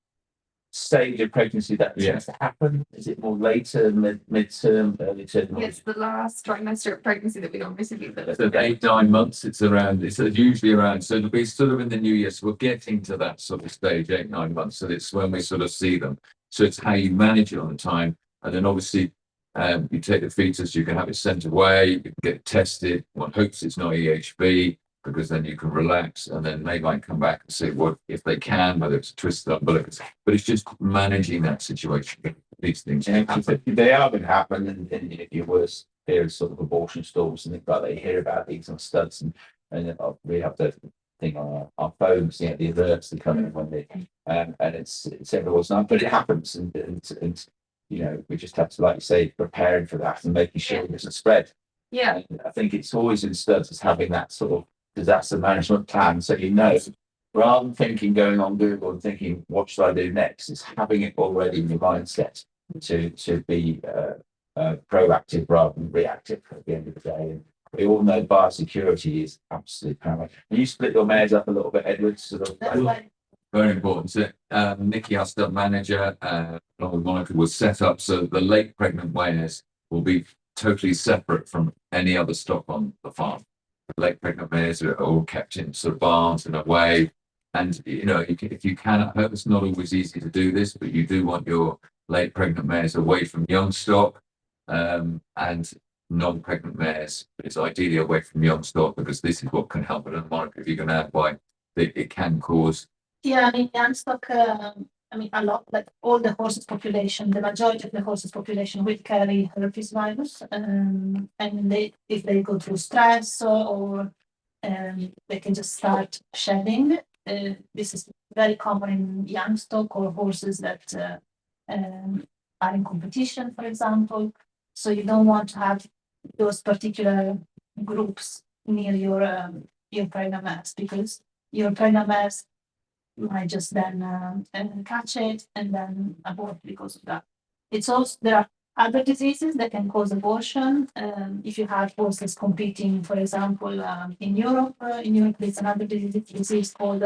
Stage of pregnancy that tends to happen? Is it more later, mid-term, early term? It's the last trimester of pregnancy that we don't miss it. So 8-9 months, it's usually around, so it'll be sort of in the new year. So we're getting to that sort of stage, 8-9 months. So it's when we sort of see them. So it's how you manage it on the time. And then obviously you take the fetus, you can have it sent away, you can get it tested. One hopes it's not 𝗍𝗶, because then you can relax, and then they might come back and say what if they can, whether it's a twisted umbilicus. But it's just managing that situation. These things happen. They are going to happen in your worst period, sort of abortion stalls and things like that. You hear about these on studs, and we have to thing on our phones, the alerts that come in when they, and it's everyone's not, but it happens, and we just have to, like you say, preparing for that and making sure it doesn't spread. Yeah. And I think it's always instilled as having that sort of disaster management plan, so rather than thinking going on Google and thinking what should I do next, it's having it already in your mindset to be proactive rather than reactive at the end of the day. And we all know biosecurity is absolutely paramount. Can you split your mares up a little bit, Edward? Very important. So, Nikki, our stud manager, along with Monica, was set up so the late pregnant mares will be totally separate from any other stock on the farm. The late pregnant mares are all kept in sort of barns and away. And if you can at home, it's not always easy to do this, but you do want your late pregnant mares away from young stock, and non-pregnant mares. It's ideally away from young stock, because this is what can help. And Monica, if you can add why it can cause. Yeah, I mean, young stock, a lot, like all the horses population, the majority of the horses population will carry herpes virus, and if they go through stress or they can just start shedding. This is very common in young stock or horses that are in competition, for example. So you don't want to have those particular groups near your pregnant mares, because your pregnant mares might just then catch it and then abort because of that. It's also, there are other diseases that can cause abortion. If you have horses competing, for example, in Europe, there's another disease called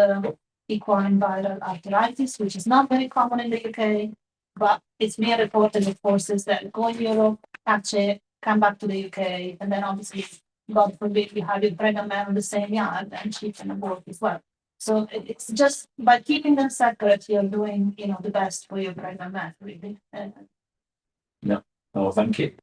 equine viral arteritis, which is not very common in the UK, but it's more reported with horses that go in Europe, catch it, come back to the UK, and then obviously, God forbid, you have your pregnant mare on the same yard and she can abort as well. So it's just by keeping them separate, you're doing, the best for your pregnant mare, really. Oh, thank you.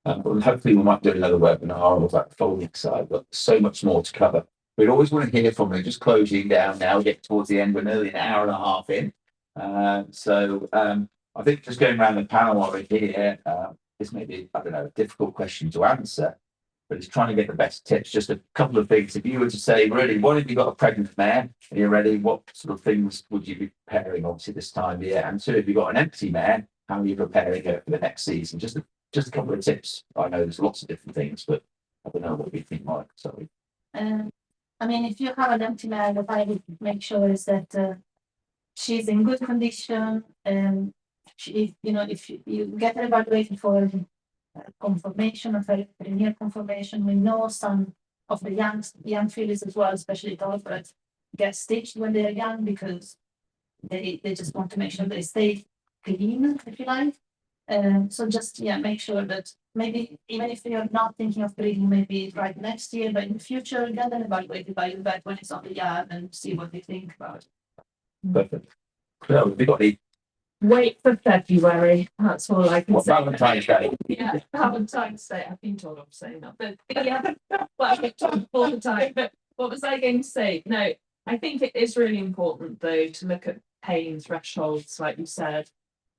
Well, hopefully we might do another webinar on that folding side, but so much more to cover. We'd always want to hear from you. Just closing down now, get towards the end. We're nearly an hour and a half in. So I think just going around the panel while we're here, this may be, a difficult question to answer, but it's trying to get the best tips. Just a couple of things. If you were to say, really, what have you got a pregnant mare and you're ready, what sort of things would you be preparing, obviously, this time of year? And two, if you've got an empty mare, how are you preparing her for the next season? Just a couple of tips. I know there's lots of different things, but I don't know what you think, Mike. Sorry. If you have an empty mare, what I would make sure is that she's in good condition. If you get her evaluated for conformation of her premier conformation, we know some of the young fillies as well, especially thoroughbreds, get stitched when they are young because they just want to make sure they stay clean, if you like. So just make sure that maybe even if you're not thinking of breeding, maybe right next year, but in the future, get them evaluated by your vet when it's on the yard and see what they think about it. Perfect. Well, have you got any? Wait for February. That's all I can say. Valentine's Day. Yeah, Valentine's Day. I've been told I'm saying that, but yeah, well, I get told all the time. But what was I going to say? No, I think it is really important though to look at pain thresholds, like you said,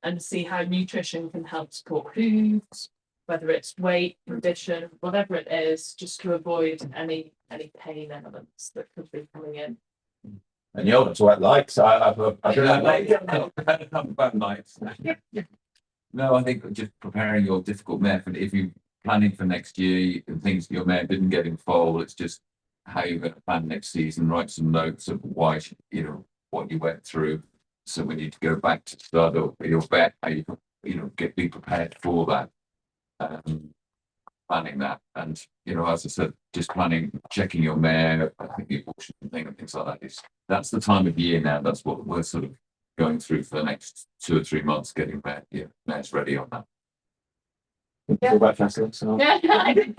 and see how nutrition can help support hooves, whether it's weight, condition, whatever it is, just to avoid any pain elements that could be coming in. And you're not what likes. I don't know. About lights. No, I think just preparing your difficult mare for, if you're planning for next year and things your mare didn't get in foal, it's just how you're going to plan next season. Write some notes of why what you went through. So when you go back to stud or your vet, how you be prepared for that. Planning that, and as I said, just checking your mare. I think the abortion thing and things like that that's the time of year now. That's what we're sort of going through for the next 2 or 3 months, getting mares ready on that. Yeah. About Catholics. I did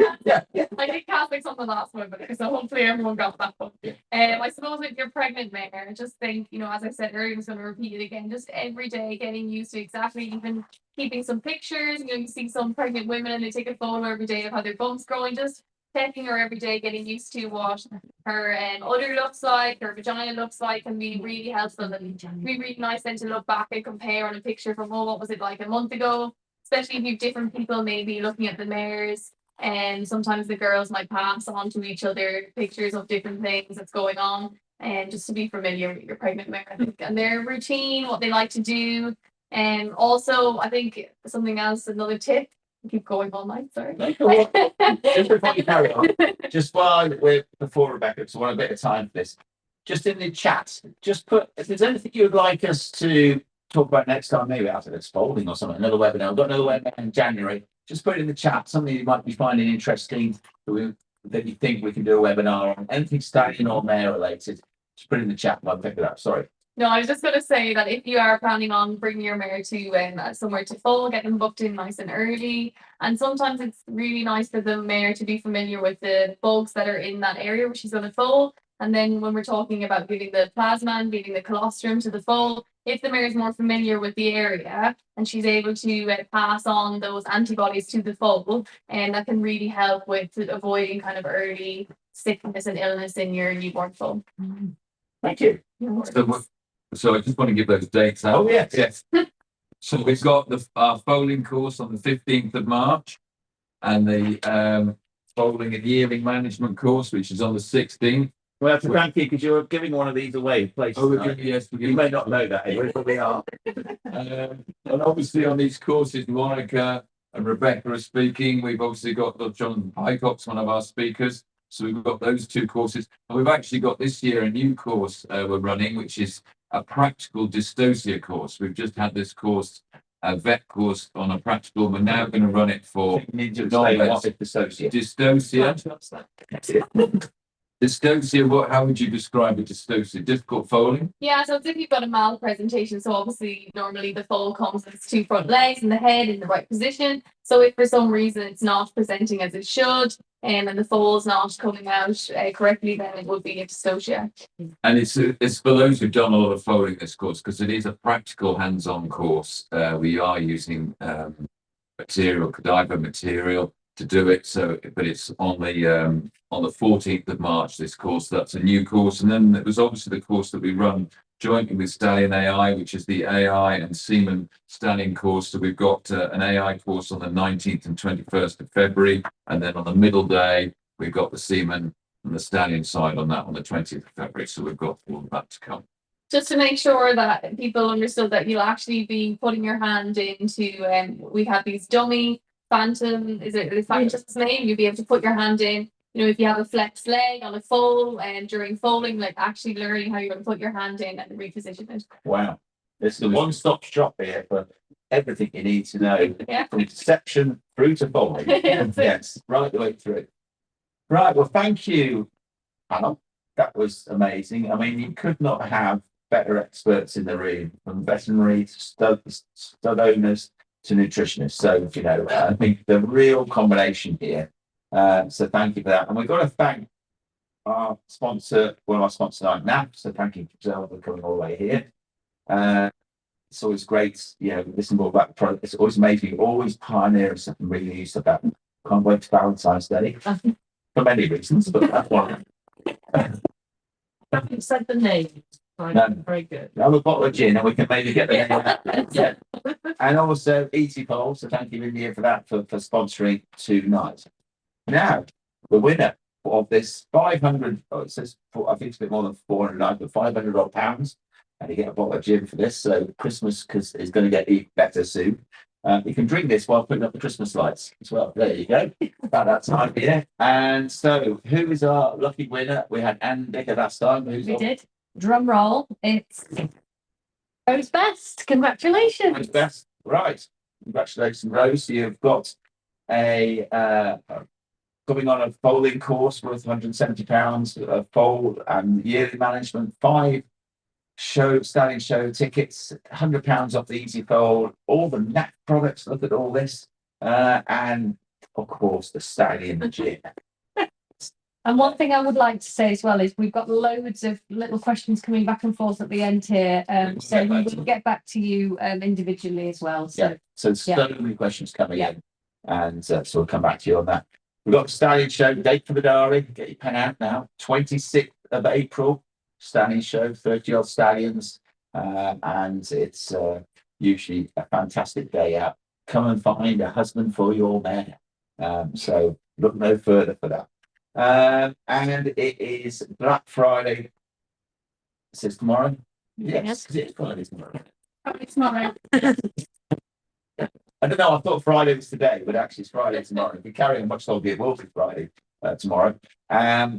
Catholics on the last one, but so hopefully everyone got that one. I suppose if you're pregnant mare, just think, as I said earlier, I'm just going to repeat it again, just every day getting used to exactly, even keeping some pictures. You see some pregnant women and they take a photo every day of how their bump's growing, just checking her every day, getting used to what her udder looks like, her vagina looks like, can be really helpful. And it'd be really nice then to look back and compare on a picture from, what was it like a month ago? Especially if you have different people maybe looking at the mares And sometimes the girls might pass on to each other pictures of different things that's going on, and just to be familiar with your pregnant mare, I think, and their routine, what they like to do. And also, I think something else, another tip. Keep going all night, sorry. Just before you carry on, just while we're before Rebecca, because I want a bit of time for this. Just in the chat, just put if there's anything you would like us to talk about next time, maybe after this folding or something, another webinar. We've got another webinar in January. Just put it in the chat, something you might be finding interesting that you think we can do a webinar on, anything stallion or mare related. Just put it in the chat and I'll pick it up. Sorry. No, I was just going to say that if you are planning on bringing your mare to somewhere to foal, get them booked in nice and early. And sometimes it's really nice for the mare to be familiar with the bugs that are in that area where she's going to foal. And then when we're talking about giving the plasma and giving the colostrum to the foal, if the mare is more familiar with the area and she's able to pass on those antibodies to the foal, and that can really help with avoiding kind of early sickness and illness in your newborn foal. Thank you. So I just want to give those dates out. Oh, yes. So we've got our foaling course on the 15th of March and the foaling and yearling management course, which is on the 16th. Well, to thank you because you're giving one of these away. Yes, you may not know that, but we are. And obviously on these courses, Monica and Rebecca are speaking. We've obviously got Jon Hycox, one of our speakers. So we've got those two courses. And we've actually got this year a new course we're running, which is a practical dystocia course. We've just had this course, a vet course on a practical. We're now going to run it for dystocia. Dystocia, how would you describe a dystocia? Difficult foaling? Yeah, so it's if you've got a malpresentation. So obviously, normally the foal comes with its two front legs and the head in the right position. So if for some reason it's not presenting as it should, and the foal's not coming out correctly, then it would be a dystocia. And it's for those who've done a lot of foaling this course, because it is a practical hands-on course. We are using material, cadaver material to do it. So, but it's on the 14th of March, this course. That's a new course. And then it was obviously the course that we run jointly with Stallion AI, which is the AI and Semen Stallion course. So we've got an AI course on the 19th and 21st of February. And then on the middle day, we've got the Semen and the Stallion side on that on the 20th of February. So we've got all of that to come. Just to make sure that people understood that you'll actually be putting your hand into, we have these dummy phantom, is it the phantom's name? You'll be able to put your hand in. You know, if you have a flex leg on a foal and during foaling, like actually learning how you're going to put your hand in and reposition it. Wow. It's the one-stop shop here for everything you need to know. Yeah. From conception through to foaling. Yes, right the way through. Right, well, thank you, Hannah. That was amazing. I mean, you could not have better experts in the room, from veterinary to stud owners to nutritionists. So, you know, I think the real combination here. So thank you for that. And we've got to thank our sponsor, one of our sponsors tonight, NAP. So thank you, Giselle, for coming all the way here. It's always great, you know, listening more about the product. It's always amazing, always pioneering something really new stuff about. Can't wait to Valentine's Day for many reasons, but that's one. You said the name. No. Very good. Have a bottle of gin and we can maybe get the name out. Yeah. And also 𝗧𝗶𝗽𝗀, so thank you, India, for that, for sponsoring tonight. Now, the winner of this 500, it says, I think it's a bit more than 400, but 500 odd pounds, and you get a bottle of gin for this. So Christmas is going to get even better soon. You can drink this while putting up the Christmas lights as well. There you go. About that time here. And so, who is our lucky winner? We had Anne Dicker last time. We did. Drum roll. It's Rose Best. Congratulations. Rose Best. Right. Congratulations, Rose. You've got a coming on a foaling course worth £170, a foal and yearly management, 5 Stallion show tickets, £100 off the Easy Foal, all the NAP products. Look at all this, and of course the Stallion gin. And one thing I would like to say as well is we've got loads of little questions coming back and forth at the end here, so we will get back to you individually as well. So, yeah, so so many questions coming in, and so we'll come back to you on that. We've got the Stallion show date for the diary. Get your pen out now. 26th of April. Stallion show, 30 odd stallions, and it's usually a fantastic day out. Come and find a husband for your mare. So look no further for that. And it is Black Friday. It says tomorrow. Yes, because it's Friday tomorrow. It's tomorrow. I don't know. I thought Friday was today, but actually it's Friday tomorrow. If we carry on much longer, it will be Friday tomorrow.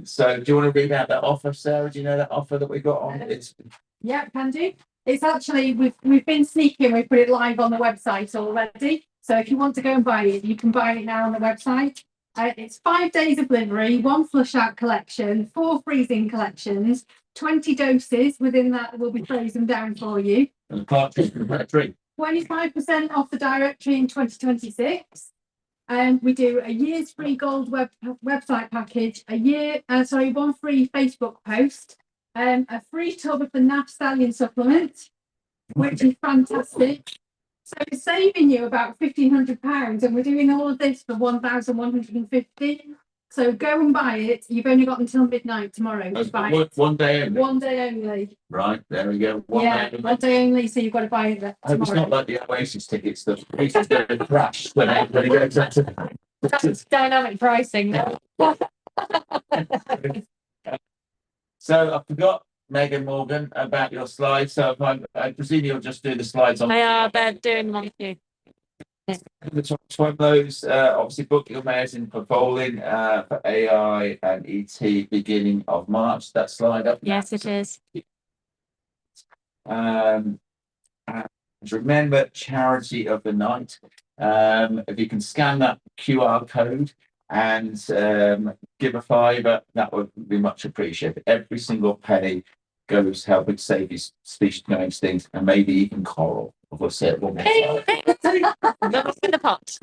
So do you want to read out that offer, Sarah? Do you know that offer that we got on? It's Yeah, can do. It's actually we've been sneaking. We put it live on the website already. So if you want to go and buy it, you can buy it now on the website. It's 5 days of delivery, 1 flush out collection, 4 freezing collections, 20 doses within that will be frozen down for you. and cartridge and battery. 25% off the directory in 2026. And we do a year's free gold website package, 1 free Facebook post, a free tub of the 𝗧𝗱 Stallion supplement, which is fantastic. So it's saving you about £1,500, and we're doing all of this for 1,150. So go and buy it. You've only got until midnight tomorrow to buy it. One day only. 1 day only. Right, there we go. Yeah, Day only. 1 day only. So you've got to buy it tomorrow. I hope it's not like the Oasis tickets that Oasis go and crash when everybody goes up to. That's dynamic pricing. So I forgot, Megan Morgan, about your slides. So I presume you'll just do the slides on. They are, they're doing one for you. Those obviously book your mares in for bowling for AI and ET beginning of March. That slide up. Yes, it is. And remember, charity of the night. If you can scan that QR code and give a £5, that would be much appreciated. Every single penny goes helping save his species going extinct, and maybe even coral. We'll say it one more time. Another in the pot.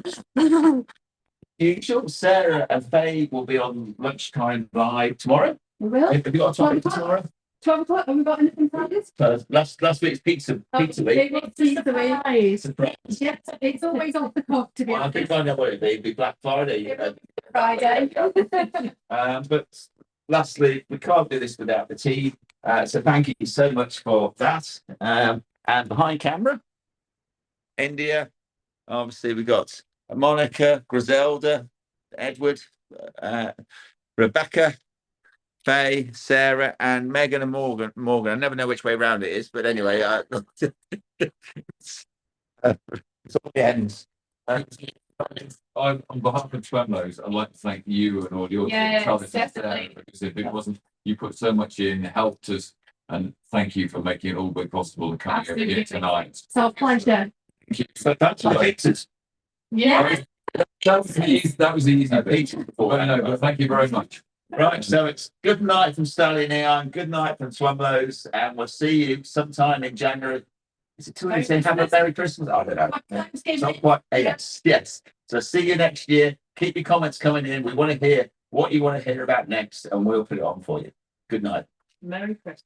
Usual, Sarah and Faye will be on lunchtime live tomorrow. We will. Have you got a topic for tomorrow? 12 o'clock. Have we got anything for this? Last week's pizza week. Surprise. Yes, it's always off the cuff, to be Well, I honest. think I know what it'd be. It'd be Black Friday. Friday. But lastly, we can't do this without the team. So thank you so much for that. And behind camera, India, obviously we got Monica, Griselda, Edward, Rebecca, Faye, Sarah, and Megan and Morgan. I never know which way around it is, but anyway, it's all the ends. On behalf of 𝗬𝗏, I'd like to thank you and all your Yes, because definitely. if it wasn't, you put so much in, helped us, and thank you for making it all be possible and coming over here Absolutely. tonight. It's our pleasure. Thank you. So that's what pizzas. Yeah. That was easy. But no, but thank you very much. Right, so it's good night from Stanley Neon, good night from 𝗬𝗏, and we'll see you sometime in January. Is it too early to say have a Merry Christmas? I don't know. It's not quite. Yes. So see you next year. Keep your comments coming in. We want to hear what you want to hear about next, and we'll put it on for you. Good night. Merry Christmas.